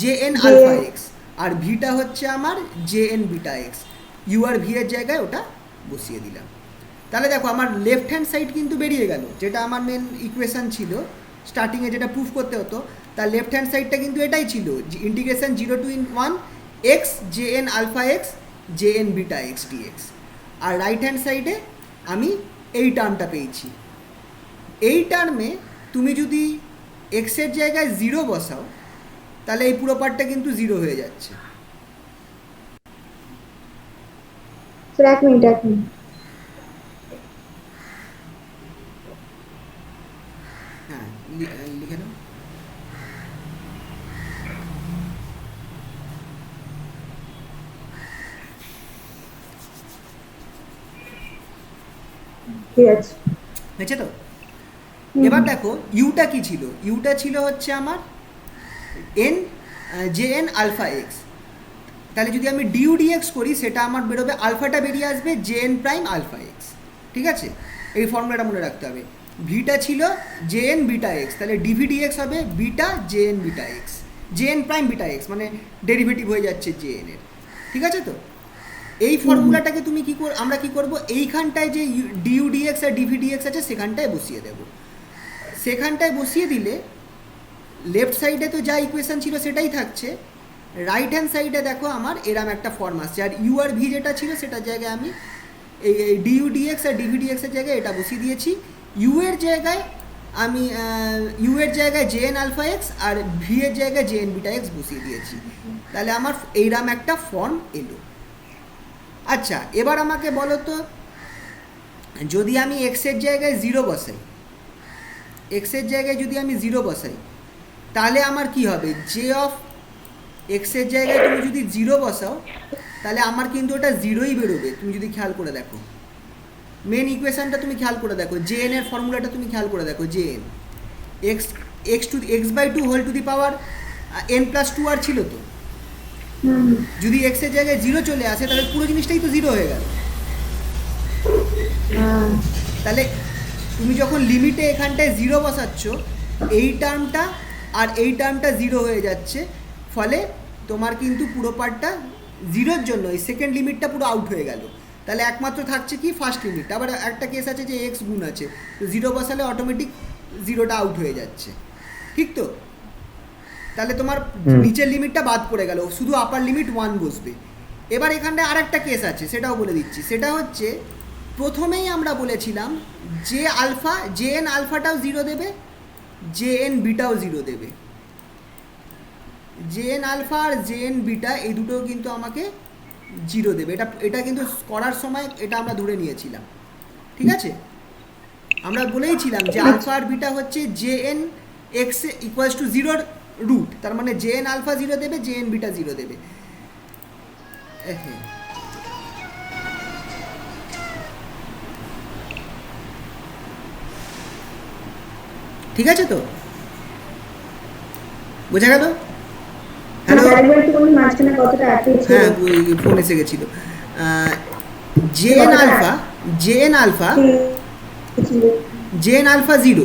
জে এন আলফা এক্স, আর ভিটা হচ্ছে আমার J N beta x. U আর ভি এর জায়গায় ওটা বসিয়ে দিলাম। তাহলে দেখো আমার লেফট হ্যান্ড সাইড কিন্তু বেরিয়ে গেল, যেটা আমার মেন ইকুয়েশন ছিল স্টার্টিংয়ে, যেটা প্রুফ করতে হতো। তার লেফট হ্যান্ড সাইডটা কিন্তু এটাই ছিল, integration 0 to 1 x J N alpha x J N beta x d x. আর রাইট হ্যান্ড সাইডে আমি এই টার্মটা পেয়েছি। এই টার্মে তুমি যদি এক্সের জায়গায় 0 বসাও, তাহলে এই পুরো পার্টটা কিন্তু 0 হয়ে যাচ্ছে। স্যার এক মিনিট। হ্যাঁ, লিখে নাও। ঠিক আছে। হয়েছে তো? এবার দেখো ইউটা কি ছিল, ইউটা ছিল হচ্ছে আমার n J N alpha x. তাহলে যদি আমি ডিউ ডিএক্স করি, সেটা আমার বেরোবে, আলফাটা বেরিয়ে আসবে J N prime alpha x. ঠিক আছে, এই ফর্মুলাটা মনে রাখতে হবে। ভিটা ছিল জে এন বিটা এক্স, তাহলে ডিভি ডিএক্স হবে beta J N beta x, J N prime beta x, মানে ডেরিভেটিভ হয়ে যাচ্ছে জে এন এর। ঠিক আছে তো? এই ফর্মুলাটাকে তুমি কি আমরা কি করব, এইখানটায় যে ডিউ ডিএক্স আর ডিভি ডিএক্স আছে সেখানটায় বসিয়ে দেব। সেখানটায় বসিয়ে দিলে লেফট সাইডে তো যা ইকুয়েশন ছিল সেটাই থাকছে, রাইট হ্যান্ড সাইডে দেখো আমার এরম একটা ফর্ম আসছে। আর ইউ আর ভি যেটা ছিল সেটার জায়গায় আমি এই ডিউ ডিএক্স আর ডিভি ডিএক্স এর জায়গায় এটা বসিয়ে দিয়েছি। ইউ এর জায়গায় আমি ইউ এর জায়গায় জে এন আলফা এক্স আর ভি এর জায়গায় জে এন বিটা এক্স বসিয়ে দিয়েছি। তাহলে আমার এইরকম একটা ফর্ম এলো। আচ্ছা, এবার আমাকে বলো তো, যদি আমি এক্সের জায়গায় 0 বসাই, এক্সের জায়গায় যদি আমি 0 বসাই, তাহলে আমার কি হবে, জে অফ এক্সের জায়গায় তুমি যদি 0 বসাও, তাহলে আমার কিন্তু ওটা 0ই বেরোবে। তুমি যদি খেয়াল করে দেখো মেন ইকুয়েশনটা, তুমি খেয়াল করে দেখো জে এন এর ফর্মুলাটা তুমি খেয়াল করে দেখো, J n x/2 whole to the power n+2 আর ছিল তো। যদি এক্স এর জায়গায় 0 চলে আসে, তাহলে পুরো জিনিসটাই তো 0 হয়ে গেল। তাহলে তুমি যখন লিমিটে এখানটায় 0 বসাচ্ছ, এই টার্মটা আর এই টার্মটা 0 হয়ে যাচ্ছে, ফলে তোমার কিন্তু পুরো পার্টটা 0-র জন্য এই সেকেন্ড লিমিটটা পুরো আউট হয়ে গেল। তাহলে একমাত্র থাকছে কি ফার্স্ট লিমিট। আবার একটা কেস আছে যে এক্স গুণ আছে, তো 0 বসালে অটোমেটিক 0টা আউট হয়ে যাচ্ছে। ঠিক তো? তাহলে তোমার নিচের লিমিটটা বাদ পড়ে গেল, শুধু আপার লিমিট 1 বসবে। এবার এখানটায় আরেকটা কেস আছে, সেটাও বলে দিচ্ছি। সেটা হচ্ছে, প্রথমেই আমরা বলেছিলাম যে আলফা জে এন আলফাটাও 0 দেবে, জে এন বিটাও 0 দেবে। জে এন আলফা আর জে এন বিটা এই দুটোও কিন্তু আমাকে 0 দেবে। এটা কিন্তু করার সময় এটা আমরা ধরে নিয়েছিলাম। ঠিক আছে, আমরা বলেইছিলাম যে আলফা আর বিটা হচ্ছে J N x equals to 0-র রুট, তার মানে জে এন আলফা 0 দেবে, জে এন বিটা 0 দেবে। ঠিক আছে তো? বোঝা গেল? হ্যালো, হ্যাঁ, ফোন এসে গেছিল। জে এন আলফা 0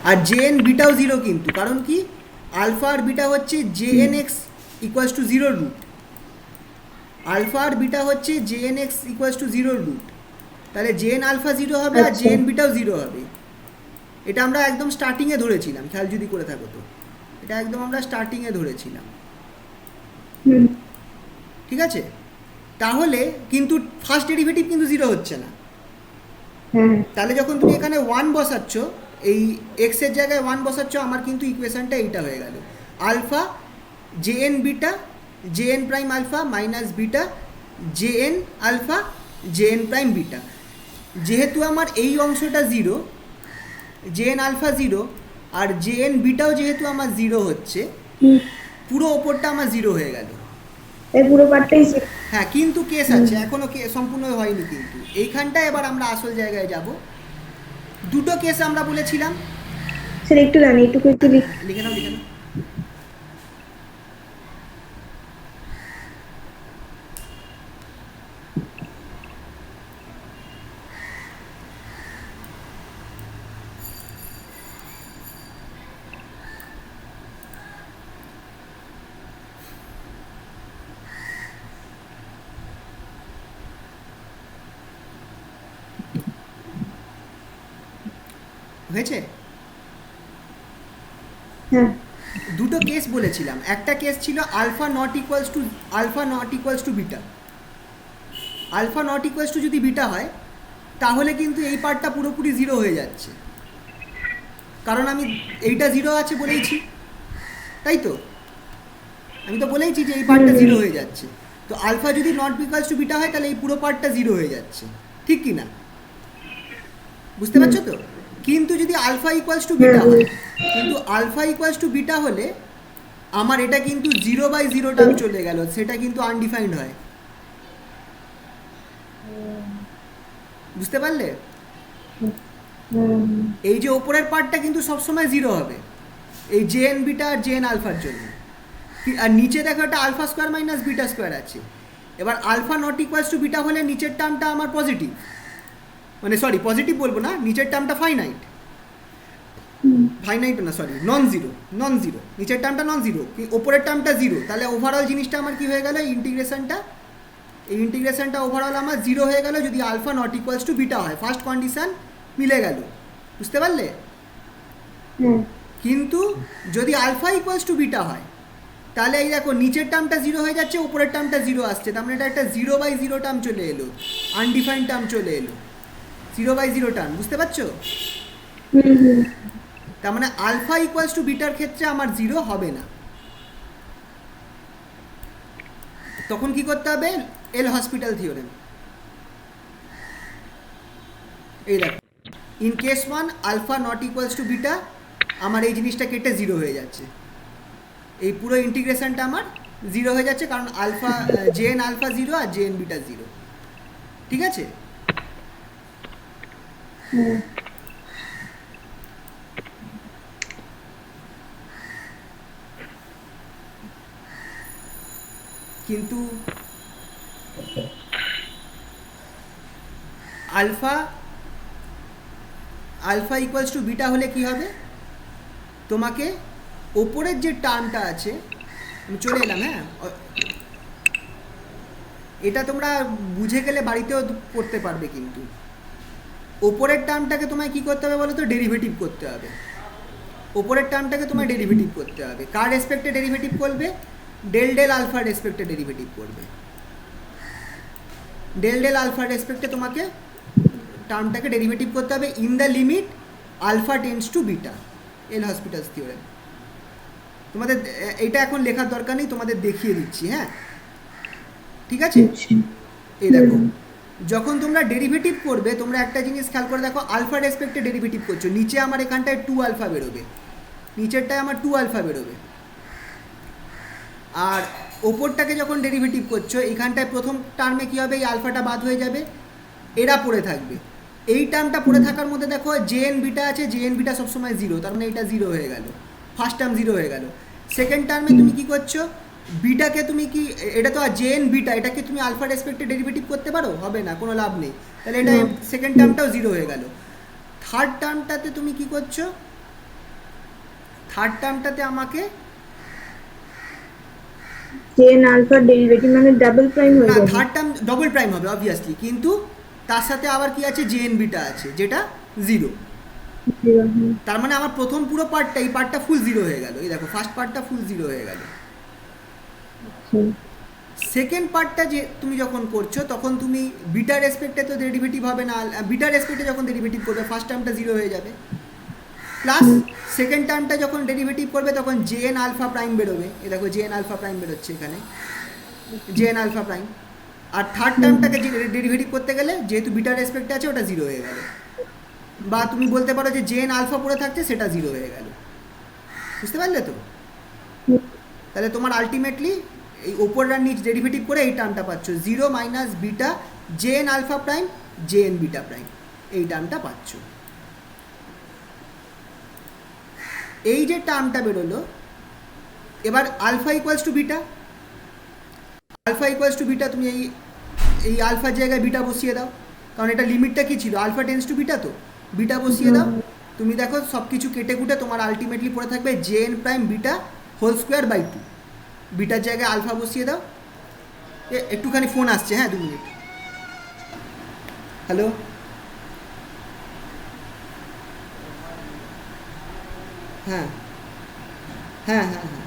আর জে এন বিটাও 0 কিন্তু, কারণ কি, আলফা আর বিটা হচ্ছে J N x equals to 0-র রুট। আলফা আর বিটা হচ্ছে J N x equals to 0-র রুট। তাহলে জে এন আলফা 0 হবে আর জে এন বিটাও 0 হবে। এটা আমরা একদম স্টার্টিংয়ে ধরেছিলাম, খেয়াল যদি করে থাকো তো, এটা একদম আমরা স্টার্টিংয়ে ধরেছিলাম। ঠিক আছে, তাহলে কিন্তু ফার্স্ট ডেরিভেটিভ কিন্তু 0 হচ্ছে না। তাহলে যখন তুমি এখানে 1 বসাচ্ছ, এই এক্স এর জায়গায় 1 বসাচ্ছ, আমার কিন্তু ইকুয়েশনটা এইটা হয়ে গেল, alpha j N beta J N prime alpha minus beta J N alpha j N prime beta. যেহেতু আমার এই অংশটা zero, j N alpha zero, আর জে এন বিটাও যেহেতু আমার জিরো হচ্ছে, হুম, পুরো ওপরটা আমার জিরো হয়ে গেল। এই পুরো পার্টটাই zero। হ্যাঁ, কিন্তু কেস আছে, এখনো সম্পূর্ণ হয়নি। কিন্তু এইখানটায় এবার আমরা আসল জায়গায় যাব। দুটো কেস আমরা বলেছিলাম, স্যার একটু জানি, একটু লিখে নাও লিখে নাও। হয়েছে? হ্যাঁ, দুটো কেস বলেছিলাম। একটা কেস ছিল alpha not equals to beta. Alpha not equals to যদি বিটা হয়, তাহলে কিন্তু এই পার্টটা পুরোপুরি জিরো হয়ে যাচ্ছে, কারণ আমি এইটা জিরো আছে বলেইছি, তাই তো? আমি তো বলেইছি যে এই পার্টটা জিরো হয়ে যাচ্ছে। তো আলফা যদি নট ইকুয়ালস টু বিটা হয়, তাহলে এই পুরো পার্টটা জিরো হয়ে যাচ্ছে, ঠিক কি না? বুঝতে পারছো তো? কিন্তু যদি আলফা ইকুয়ালস টু বিটা হয়, কিন্তু আলফা ইকুয়ালস টু বিটা হলে আমার এটা কিন্তু 0/0 টার্ম চলে গেল, সেটা কিন্তু আনডিফাইন্ড হয়। বুঝতে পারলে? এই যে ওপরের পার্টটা কিন্তু সবসময় জিরো হবে, এই জে এন বিটা আর জে এন আলফার জন্য। আর নিচে দেখো একটা alpha square minus beta square আছে। এবার alpha not equals to beta হলে নিচের টার্মটা আমার পজিটিভ, মানে সরি পজিটিভ বলবো না, নিচের টার্মটা ফাইনাইট না, সরি নন জিরো, নিচের টার্মটা নন জিরো, ওপরের টার্মটা জিরো। তাহলে ওভারঅল জিনিসটা আমার কি হয়ে গেল, এই ইন্টিগ্রেশনটা ওভারঅল আমার জিরো হয়ে গেল যদি alpha not equals to beta হয়। ফার্স্ট কন্ডিশন মিলে গেল, বুঝতে পারলে? কিন্তু যদি আলফা ইকুয়ালস টু বিটা হয়, তাহলে এই দেখো নিচের টার্মটা জিরো হয়ে যাচ্ছে, উপরের টার্মটা জিরো আসছে, তার মানে এটা একটা 0/0 টার্ম চলে এলো, আনডিফাইন্ড টার্ম চলে এলো, 0/0 টার্ম। বুঝতে পারছো? তার মানে আলফা ইকুয়ালস টু বিটার ক্ষেত্রে আমার জিরো হবে না। তখন কি করতে হবে, এল হসপিটাল থিওরেম। এই দেখো, in case 1 alpha not equals to beta, আমার এই জিনিসটা কেটে জিরো হয়ে যাচ্ছে, এই পুরো ইন্টিগ্রেশনটা আমার জিরো হয়ে যাচ্ছে, কারণ alpha j N alpha zero আর জে এন বিটা জিরো। ঠিক আছে? কিন্তু আলফা ইকুয়ালস টু বিটা হলে কি হবে, তোমাকে ওপরের যে টার্মটা আছে, আমি চলে এলাম, হ্যাঁ এটা তোমরা বুঝে গেলে বাড়িতেও করতে পারবে। কিন্তু ওপরের টার্মটাকে তোমায় কি করতে হবে বলো তো, ডেরিভেটিভ করতে হবে। ওপরের টার্মটাকে তোমায় ডেরিভেটিভ করতে হবে। কার রেসপেক্টে ডেরিভেটিভ করবে, ডেল আলফার রেসপেক্টে ডেরিভেটিভ করবে। ডেল আলফার রেসপেক্টে তোমাকে টার্মটাকে ডেরিভেটিভ করতে হবে in the limit alpha tends to beta, L'Hospital's theorem. তোমাদের এটা এখন লেখার দরকার নেই, তোমাদের দেখিয়ে দিচ্ছি। হ্যাঁ, ঠিক আছে? এই দেখো, যখন তোমরা ডেরিভেটিভ করবে, তোমরা একটা জিনিস খেয়াল করে দেখো, আলফা রেসপেক্টে ডেরিভেটিভ করছো, নিচে আমার এখানটায় 2 আলফা বেরোবে, নিচেরটায় আমার 2 আলফা বেরোবে। আর ওপরটাকে যখন ডেরিভেটিভ করছো, এখানটায় প্রথম টার্মে কী হবে, এই আলফাটা বাদ হয়ে যাবে, এরা পড়ে থাকবে। এই টার্মটা পড়ে থাকার মধ্যে দেখো জে এন বিটা আছে, জে এন বিটা সবসময় জিরো, তার মানে এটা জিরো হয়ে গেল, ফার্স্ট টার্ম জিরো হয়ে গেল। সেকেন্ড টার্মে তুমি কি করছো, বিটাকে তুমি কি, এটা তো জে এন বিটা, এটাকে তুমি আলফা রেসপেক্টে ডেরিভেটিভ করতে পারো? হবে না, কোনো লাভ নেই। তাহলে এটা সেকেন্ড টার্মটাও জিরো হয়ে গেল। থার্ড টার্মটাতে তুমি কি করছো, থার্ড টার্মটাতে আমাকে জেন আলফা ডেরিভেটিভ মানে ডাবল প্রাইম হয়ে না, যাবে। থার্ড টার্ম ডবল প্রাইম হবে অবভিয়াসলি, কিন্তু তার সাথে আবার কি আছে, জে এন বিটা আছে, যেটা জিরো। তার মানে আমার প্রথম পুরো পার্টটা, এই পার্টটা ফুল জিরো হয়ে গেল। এই দেখো, ফার্স্ট পার্টটা ফুল জিরো হয়ে গেল। সেকেন্ড পার্টটা যে তুমি যখন করছো, তখন তুমি বিটা রেসপেক্টে তো ডেরিভেটিভ হবে না, বিটা রেসপেক্টে যখন ডেরিভেটিভ করবে, ফার্স্ট টার্মটা জিরো হয়ে যাবে, প্লাস সেকেন্ড টার্মটা যখন ডেরিভেটিভ করবে, তখন জে এন আলফা প্রাইম বেরোবে। এই দেখো, জে এন আলফা প্রাইম বেরোচ্ছে এখানে, জে এন আলফা প্রাইম। আর থার্ড টার্মটাকে ডেরিভেটিভ করতে গেলে যেহেতু বিটার রেসপেক্টে আছে ওটা জিরো হয়ে গেল, বা তুমি বলতে পারো যে জেন আলফা পড়ে থাকছে সেটা জিরো হয়ে গেল। বুঝতে পারলে তো? তাহলে তোমার আলটিমেটলি এই ওপর আর নিচ ডেরিভেটিভ করে এই টার্মটা পাচ্ছ, zero minus beta J n alpha prime J n beta prime, এই টার্মটা পাচ্ছ। এই যে টার্মটা বেরোলো, এবার alpha equals to beta, alpha equals to beta, তুমি এই আলফার জায়গায় বিটা বসিয়ে দাও, কারণ এটা লিমিটটা কী ছিল, আলফা টেন্স টু বিটা, তো বিটা বসিয়ে দাও। তুমি দেখো সব কিছু কেটে কুটে তোমার আলটিমেটলি পড়ে থাকবে J n prime beta whole square by 2, বিটার জায়গায় আলফা বসিয়ে দাও। একটুখানি ফোন আসছে, হ্যাঁ 2 মিনিট। হ্যালো, হ্যাঁ হ্যাঁ হ্যাঁ হ্যাঁ,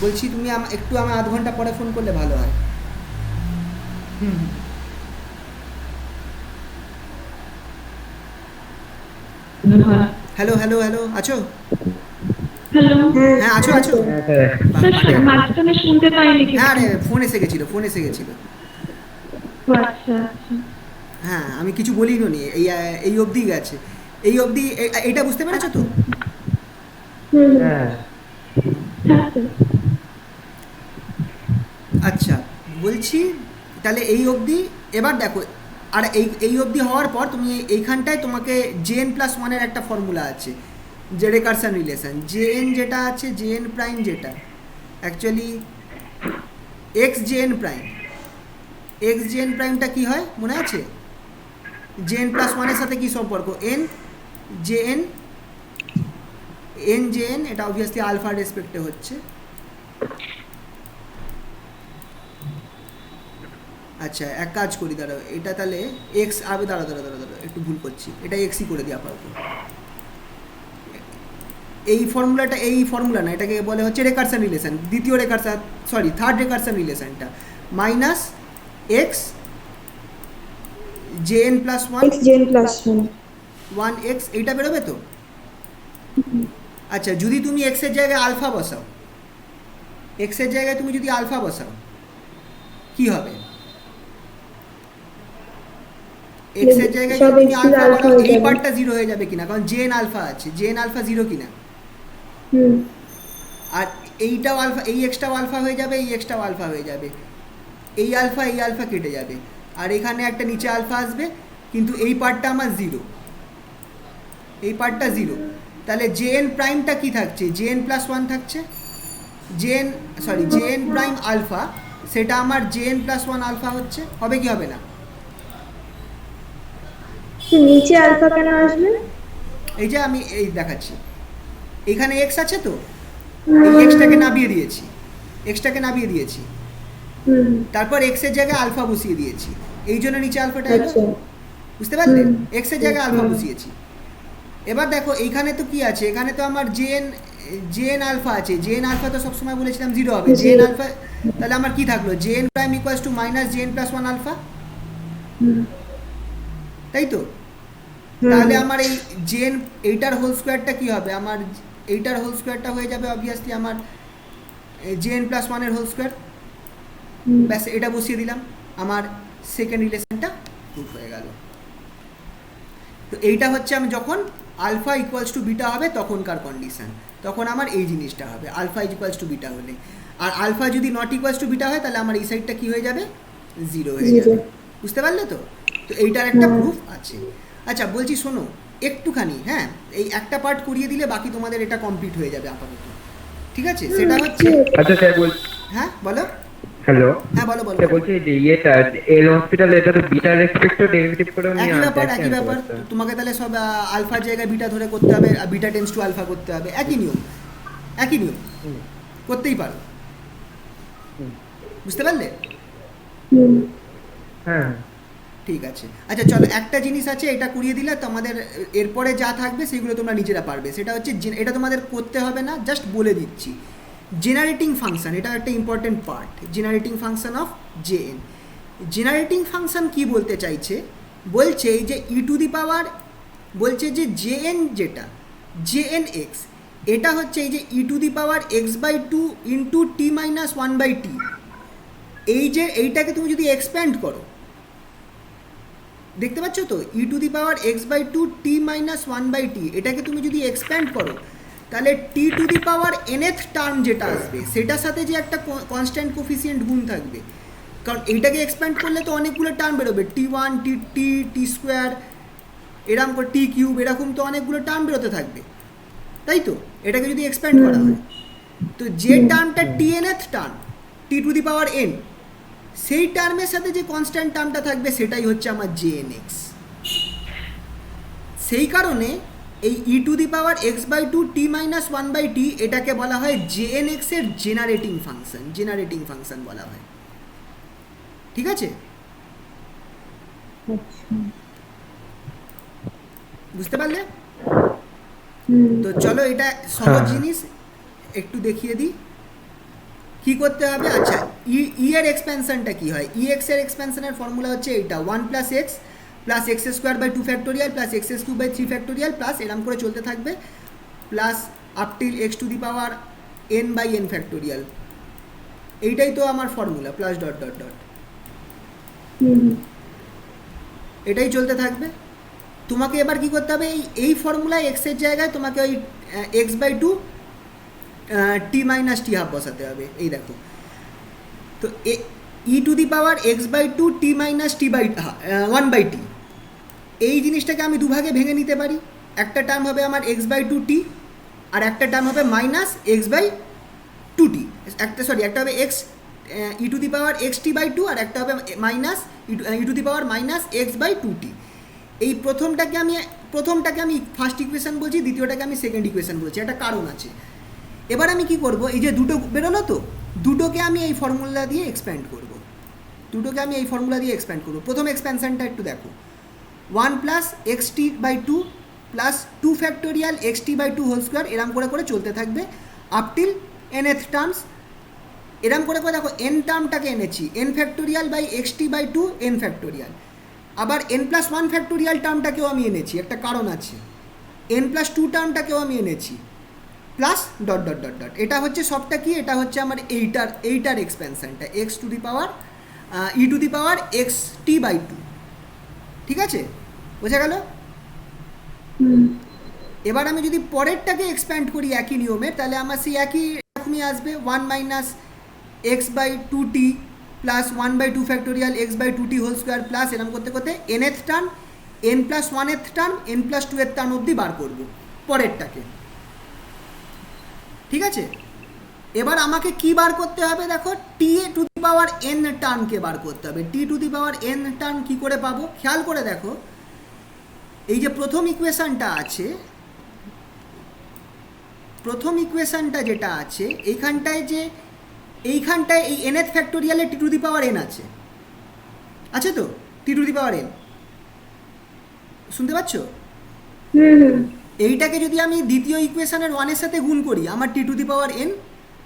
বলছি তুমি একটু আমার আধ ঘন্টা পরে ফোন করলে ভালো হয়। হ্যালো হ্যালো হ্যালো, আছো? হ্যালো, হ্যাঁ আছো আছো। হ্যাঁ স্যার। স্যার মাঝখানে শুনতে পাইনি কিছু। হ্যাঁ রে, ফোন এসে গেছিলো। ও আচ্ছা আচ্ছা। হ্যাঁ আমি কিছু বলিনি নি, এই অবধি গেছে, এই অবধি। এইটা বুঝতে পেরেছো তো? হ্যাঁ হ্যাঁ স্যার। আচ্ছা, বলছি তাহলে এই অবধি। এবার দেখো, আর এই অবধি হওয়ার পর তুমি এইখানটায় তোমাকে জেএন প্লাস ওয়ানের একটা ফর্মুলা আছে, যে রেকারশন রিলেশন, জেএন যেটা আছে, জেএন প্রাইম যেটা অ্যাকচুয়ালি এক্স জেএন প্রাইমটা কী হয় মনে আছে? জেএন প্লাস ওয়ানের সাথে কী সম্পর্ক? এন জেএন, এটা অবভিয়াসলি আলফার রেসপেক্টে হচ্ছে। আচ্ছা এক কাজ করি, দাঁড়াও, এটা তাহলে এক্স আবে, দাঁড়াও একটু ভুল করছি, এটা এক্সই করে দিই আপাতত। এই ফর্মুলা না, এটাকে বলে হচ্ছে রেকারশন রিলেশন, থার্ড রেকারশন রিলেশনটা, minus x JN plus one x, এইটা বেরোবে তো? আচ্ছা, যদি তুমি এক্সের জায়গায় আলফা বসাও, তুমি যদি আলফা বসাও কি হবে? এক্স এর জায়গায় যদি তুমি আলফা বসাও, এই পার্টটা জিরো হয়ে যাবে কিনা, কারণ জেএন আলফা আছে, জেএন আলফা জিরো কিনা, আর এইটাও আলফা, এই এক্সটাও আলফা হয়ে যাবে, এই এক্সটাও আলফা হয়ে যাবে, এই আলফা কেটে যাবে, আর এখানে একটা নিচে আলফা আসবে, কিন্তু এই পার্টটা আমার জিরো, এই পার্টটা জিরো। তাহলে জেএন প্রাইমটা কি থাকছে? জেএন প্লাস ওয়ান থাকছে, জেএন প্রাইম আলফা, সেটা আমার জেএন প্লাস ওয়ান আলফা হচ্ছে, হবে কি হবে না? নিচে আলফা কেন আসবে? এই যে আমি এই দেখাচ্ছি, এখানে এক্স আছে তো, এই এক্সটাকে নামিয়ে দিয়েছি, তারপর এক্স এর জায়গায় আলফা বসিয়ে দিয়েছি, এই জন্য নিচে আলফাটা এলো। বুঝতে পারলে? এক্স এর জায়গায় আলফা বসিয়েছি। এবার দেখো এইখানে তো কি আছে, এখানে তো আমার জেএন আলফা আছে, জেএন আলফা তো সবসময় বলেছিলাম জিরো হবে, জেএন আলফা, তাহলে আমার কি থাকলো? J N prime equals to minus J N plus one alpha, তাই তো? তাহলে আমার এই জেএন, এইটার হোল স্কোয়ারটা কি হবে? আমার এইটার হোল স্কোয়ারটা হয়ে যাবে অবভিয়াসলি আমার জেএন প্লাস ওয়ানের হোল স্কোয়ার। ব্যাস, এটা বসিয়ে দিলাম, আমার সেকেন্ড রিলেশনটা প্রুফ হয়ে গেল। তো এইটা হচ্ছে আমি যখন আলফা ইকুয়ালস টু বিটা হবে তখনকার কন্ডিশন, তখন আমার এই জিনিসটা হবে আলফা ইকুয়ালস টু বিটা হলে। আর আলফা যদি নট ইকুয়ালস টু বিটা হয় তাহলে আমার এই সাইডটা কি হয়ে যাবে? জিরো হয়ে যাবে। বুঝতে পারলে তো? তো এইটার একটা প্রুফ আছে। আচ্ছা বলছি শোনো একটুখানি, হ্যাঁ এই একটা পার্ট করিয়ে দিলে বাকি তোমাদের এটা কমপ্লিট হয়ে যাবে আপাতত, ঠিক আছে? সেটা হচ্ছে, আচ্ছা স্যার হ্যাঁ বলো। হ্যালো, হ্যাঁ বলো। বলছি যে এটা এল হসপিটাল, এটা তো বিটা রেসপেক্টে ডেরিভেটিভ করে একই ব্যাপার, তোমাকে তাহলে সব আলফার জায়গায় বিটা ধরে করতে হবে, বিটা টেন্স টু আলফা করতে হবে, একই নিয়ম করতেই পারো। বুঝতে পারলে? হ্যাঁ ঠিক আছে। আচ্ছা চলো, একটা জিনিস আছে, এটা করিয়ে দিলে তোমাদের এরপরে যা থাকবে সেগুলো তোমরা নিজেরা পারবে। সেটা হচ্ছে, এটা তোমাদের করতে হবে না, জাস্ট বলে দিচ্ছি, জেনারেটিং ফাংশন, এটা একটা important part, generating function of JN. Generating function কি বলতে চাইছে? বলছে এই যে ই টু দি পাওয়ার, বলছে যে জেএন যেটা জেএন এক্স, এটা হচ্ছে এই যে e to the power x by two into t minus one by t, এই যে এইটাকে তুমি যদি এক্সপ্যান্ড করো, দেখতে পাচ্ছ তো, e to the power x by two t minus one by t, এটাকে তুমি যদি এক্সপ্যান্ড করো তাহলে t to the power nth term যেটা আসবে সেটার সাথে যে একটা কনস্ট্যান্ট কোফিসিয়েন্ট গুণ থাকবে, কারণ এইটাকে এক্সপ্যান্ড করলে তো অনেকগুলো টার্ম বেরোবে, টি ওয়ান টি টি টি স্কোয়ার এরকম করে টি কিউব, এরকম তো অনেকগুলো টার্ম বেরোতে থাকবে, তাই তো? এটাকে যদি এক্সপ্যান্ড করা হয়, তো যে টার্মটা টি nth term, T to the power n, সেই টার্মের সাথে যে কনস্ট্যান্ট টার্মটা থাকবে সেটাই হচ্ছে আমার jnx। সেই কারণে এই e to the power x by two t minus one by t এটাকে বলা হয় jnx এর জেনারেটিং ফাংশন বলা হয়, ঠিক আছে? আচ্ছা। বুঝতে পারলে? হুম। তো চলো এটা সহজ হ্যাঁ। জিনিস একটু দেখিয়ে দিই কি করতে হবে। আচ্ছা, ই এর এক্সপ্যানশনটা কি হয়? ই এক্স এর এক্সপ্যানশনের ফর্মুলা হচ্ছে এইটা, one plus x plus x square by two factorial plus x cube by three factorial plus এরম করে চলতে থাকবে, plus up till x to the power n by n factorial. এইটাই তো আমার formula, plus dot dot dot, hmm. এটাই চলতে থাকবে। তোমাকে এবার কি করতে হবে, এই ফর্মুলায় এক্সের জায়গায় তোমাকে ওই x by two t minus t half বসাতে হবে। এই দেখো, তো e to the power x by two t minus t by one by t, এই জিনিসটাকে আমি দুভাগে ভেঙে নিতে পারি। একটা টার্ম হবে আমার এক্স বাই টু টি, আর একটা টার্ম হবে minus x by two t, একটা হবে x e to the power x t by two, আর একটা হবে minus e to the power minus x by two t. এই প্রথমটাকে আমি ফার্স্ট ইকুয়েশন বলছি, দ্বিতীয়টাকে আমি সেকেন্ড ইকুয়েশন বলছি, একটা কারণ আছে। এবার আমি কি করব, এই যে দুটো বেরোলো তো, দুটোকে আমি এই ফর্মুলা দিয়ে এক্সপ্যান্ড করব। প্রথম এক্সপ্যানশনটা একটু দেখো, one plus x t by two plus two factorial x t by two whole square, এরম করে করে চলতে থাকবে আপ টিল nth টার্মস। এরম করে করে দেখো n টার্মটাকে এনেছি n factorial by x t by two n factorial, আবার n প্লাস ওয়ান ফ্যাক্টোরিয়াল টার্মটাকেও আমি এনেছি, একটা কারণ আছে, n প্লাস টু টার্মটাকেও আমি এনেছি, plus dot dot dot dot. এটা হচ্ছে সবটা কি, এটা হচ্ছে আমার এইটার এক্সপ্যানশনটা, x to the power e to the power x t by two, ঠিক আছে? বোঝা গেল? হুম। এবার আমি যদি পরেরটাকে এক্সপ্যান্ড করি একই নিয়মে, তাহলে আমার সেই একই রকমই আসবে, one minus x by two t plus one by two factorial x by two t whole square plus এরকম করতে করতে nth term, n plus oneth term, n plus two এর টার্ম অবধি বার করবো পরেরটাকে, ঠিক আছে? এবার আমাকে কি বার করতে হবে, দেখো টি টু দি পাওয়ার n টার্মকে বার করতে হবে। T to the power n term কী করে পাবো, খেয়াল করে দেখো, এই যে প্রথম ইকুয়েশনটা যেটা আছে এইখানটায় এই nth ফ্যাক্টোরিয়ালে t to the power n আছে তো, টি টু দি পাওয়ার n, শুনতে পাচ্ছ? হুম। এইটাকে যদি আমি দ্বিতীয় ইকুয়েশনের ওয়ানের সাথে গুণ করি, আমার টি টু দি পাওয়ার n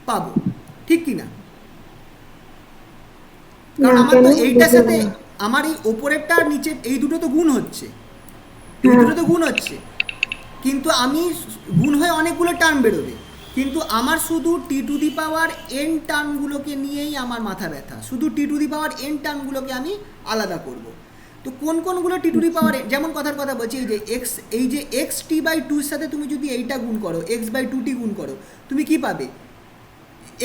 পাবো, ঠিক কি না? কারণ আমার তো এইটার সাথে আমার এই ওপরেরটা আর নিচের এই দুটো তো গুণ হচ্ছে, কিন্তু আমি গুণ হয়ে অনেকগুলো টার্ম বেরোবে, কিন্তু আমার শুধু টি টু দি পাওয়ার n টার্মগুলোকে নিয়েই আমার মাথা ব্যথা, শুধু টি টু দি পাওয়ার n টার্মগুলোকে আমি আলাদা করব। তো কোনগুলো টি টু দি পাওয়ার, যেমন কথার কথা বলছি, এই যে এক্স টি বাই টুর সাথে তুমি যদি এইটা গুণ করো, এক্স বাই টু টি গুণ করো, তুমি কি পাবে?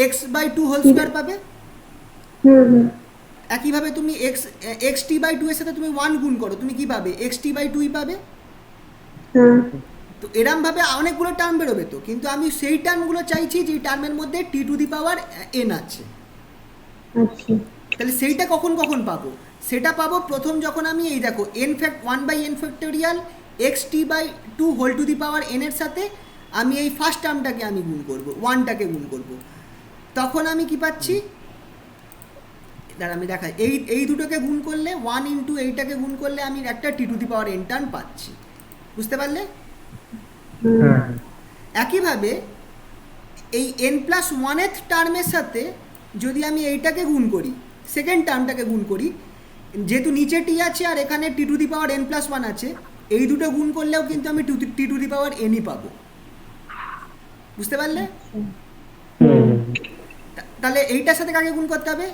X by two whole square পাবে। একইভাবে তুমি এক্স টি বাই টু এর সাথে তুমি ওয়ান গুণ করো, তুমি কি পাবে? এক্স টি বাই টুই পাবে। তো এরমভাবে অনেকগুলো টার্ম বেরোবে তো, কিন্তু আমি সেই টার্মগুলো চাইছি যে টার্মের মধ্যে টি টু দি পাওয়ার n আছে। তাহলে সেইটা কখন পাবো? সেটা পাবো প্রথম যখন আমি এই দেখো one by n factorial x t by two whole to the power n এর সাথে আমি এই ফার্স্ট টার্মটাকে আমি গুণ করবো, ওয়ানটাকে গুণ করবো, তখন আমি কি পাচ্ছি, আমি দেখাই, এই দুটোকে গুণ করলে ওয়ান ইন্টু এইটাকে গুণ করলে আমি একটা t to the power n term পাচ্ছি। বুঝতে পারলে? একইভাবে এই n প্লাস ওয়ানথ টার্মের সাথে যদি আমি এইটাকে গুণ করি, সেকেন্ড টার্মটাকে গুণ করি, যেহেতু নিচে টি আছে আর এখানে t to the power n plus one আছে, এই দুটো গুণ করলেও কিন্তু আমি টি টু দি পাওয়ার nই পাবো। বুঝতে পারলে? হুম তাহলে এইটার সাথে কাকে গুণ করতে হবে?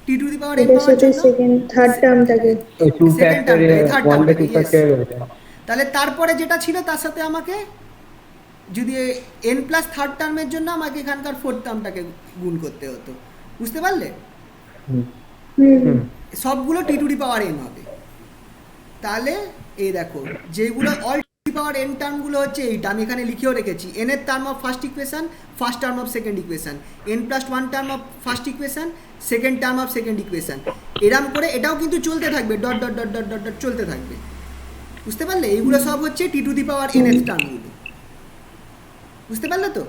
T to the power n এটার পাওয়ার সাথে জন্য সেকেন্ড থার্ড টার্মটাকে ওই টু সেকেন্ড ফ্যাক্টরিয়াল টার্মটাকে, থার্ড 1 বাই 2 টার্মটাকে, ইয়েস। ফ্যাক্টরিয়াল। তাহলে তারপরে যেটা ছিল তার সাথে আমাকে যদি n প্লাস থার্ড টার্মের জন্য আমাকে এখানকার ফোর্থ টার্মটাকে গুণ করতে হতো। বুঝতে পারলে? হুম হুম হুম সবগুলো টি টু দি পাওয়ার n হবে। তাহলে এই দেখো যেগুলো all T to the power n টার্মগুলো হচ্ছে এইটা, আমি এখানে লিখেও রেখেছি। n এর term of first equation, first term of second equation, n plus one term of first equation, second term of second equation, এরম করে এটাও কিন্তু চলতে থাকবে, dot dot dot dot dot dot চলতে থাকবে। বুঝতে পারলে? এইগুলো সব হচ্ছে টি টু দি পাওয়ার n এর টার্মগুলো। বুঝতে পারলে তো?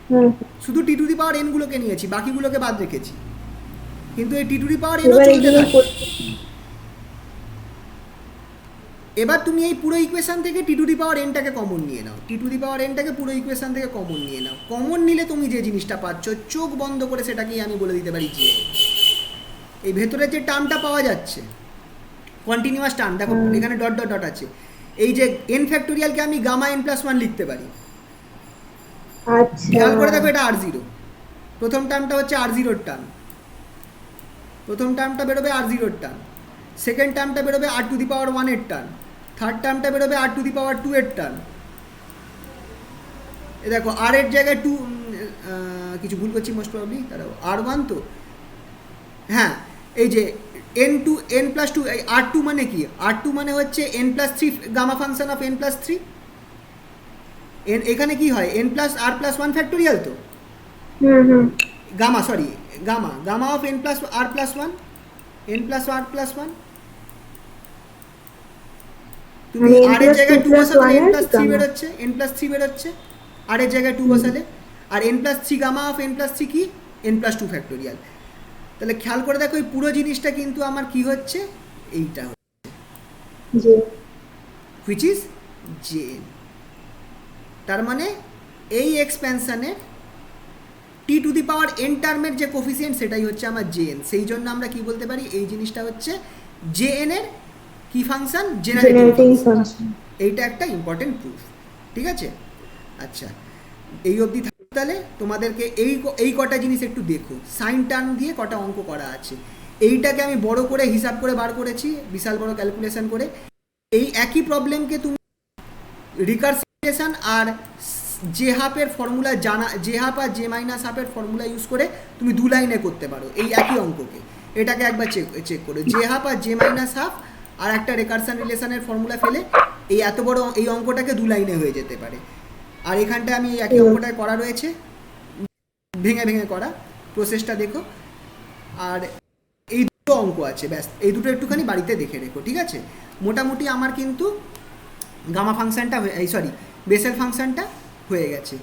হুম। শুধু টি টু দি পাওয়ার n গুলোকে নিয়েছি, বাকিগুলোকে বাদ রেখেছি, কিন্তু এই টি টু দি পাওয়ার n এবার চলতে এগুলো থাকবে। এবার তুমি এই পুরো ইকুয়েশন থেকে টি টু দি পাওয়ার এনটাকে কমন নিয়ে নাও, টি টু দি পাওয়ার এনটাকে পুরো ইকুয়েশন থেকে কমন নিয়ে নাও। কমন নিলে তুমি যে জিনিসটা পাচ্ছ, চোখ বন্ধ করে সেটাকেই আমি বলে দিতে পারি যে এই ভেতরে যে টার্মটা পাওয়া যাচ্ছে কন্টিনিউয়াস টার্ম, দেখো এখানে ডট ডট ডট আছে, এই যে এন ফ্যাক্টোরিয়ালকে আমি গামা এন প্লাস ওয়ান লিখতে পারি। আচ্ছা খেয়াল করে দেখো এটা আর জিরো, প্রথম টার্মটা হচ্ছে আর জিরোর টার্ম, প্রথম টার্মটা বেরোবে আর জিরোর টার্ম, সেকেন্ড টার্মটা বেরোবে আর টু দি পাওয়ার ওয়ানের টার্ম, থার্ড টার্মটা বেরোবে আর টু দি পাওয়ার টু এর টার্ম। এ দেখো আর এর জায়গায় টু, কিছু ভুল করছি মোস্ট প্রবলি, তারা আর ওয়ান তো, হ্যাঁ এই যে n two n plus two, r two মানে কি? আর টু মানে হচ্ছে n plus three gamma function of N plus three. N এখানে কি হয়? এন প্লাস আর প্লাস ওয়ান ফ্যাক্টোরিয়াল তো, hmm hmm gamma sorry gamma gamma of N plus R plus one, n plus R plus one. তুমি মানে n আর এর plus জায়গায় 2 two plus বসালে 1 n এর প্লাস থ্রি gamma। বেরোচ্ছে, এন প্লাস থ্রি বেরোচ্ছে r এর জায়গায় টু বসালে, আর n plus three gamma of N plus three কি? N plus two factorial. তাহলে খেয়াল করে দেখো এই পুরো জিনিসটা কিন্তু আমার কি হচ্ছে? এইটা হচ্ছে জি হুইচ ইজ জেন। তার মানে এই এক্সপ্যানশনের টি টু দি পাওয়ার এন টার্মের যে কোফিসিয়েন্ট সেটাই হচ্ছে আমার জেএন। সেই জন্য আমরা কি বলতে পারি? এই জিনিসটা হচ্ছে জেএন এর কি function? Generating generating function. Function. এইটা একটা ইম্পর্টেন্ট প্রুফ, ঠিক আছে? আচ্ছা এই অবধি তাহলে তোমাদেরকে এই কটা জিনিস একটু দেখো, সাইন টার্ম দিয়ে কটা অঙ্ক করা আছে। এইটাকে আমি বড় করে হিসাব করে বার করেছি, বিশাল বড় ক্যালকুলেশন করে। এই একই প্রবলেমকে তুমি রিকারসিভেশন আর জে হাফের ফর্মুলা জানা, জে হাফ আর জে মাইনাস হাফের ফর্মুলা ইউজ করে তুমি দু লাইনে করতে পারো এই একই অঙ্ককে। এটাকে একবার চেক করো, জে হাফ আর জে মাইনাস হাফ আর একটা রেকারশন রিলেশনের ফর্মুলা ফেলে এই এত বড় এই অঙ্কটাকে দু লাইনে হয়ে যেতে পারে। আর এখানটায় আমি এই একই অঙ্কটায় করা রয়েছে, ভেঙে ভেঙে করা, প্রসেসটা দেখো। আর এই দুটো অঙ্ক আছে, ব্যাস এই দুটো একটুখানি বাড়িতে দেখে রেখো, ঠিক আছে? মোটামুটি আমার কিন্তু গামা ফাংশনটা এই বেসেল ফাংশনটা হয়ে গেছে।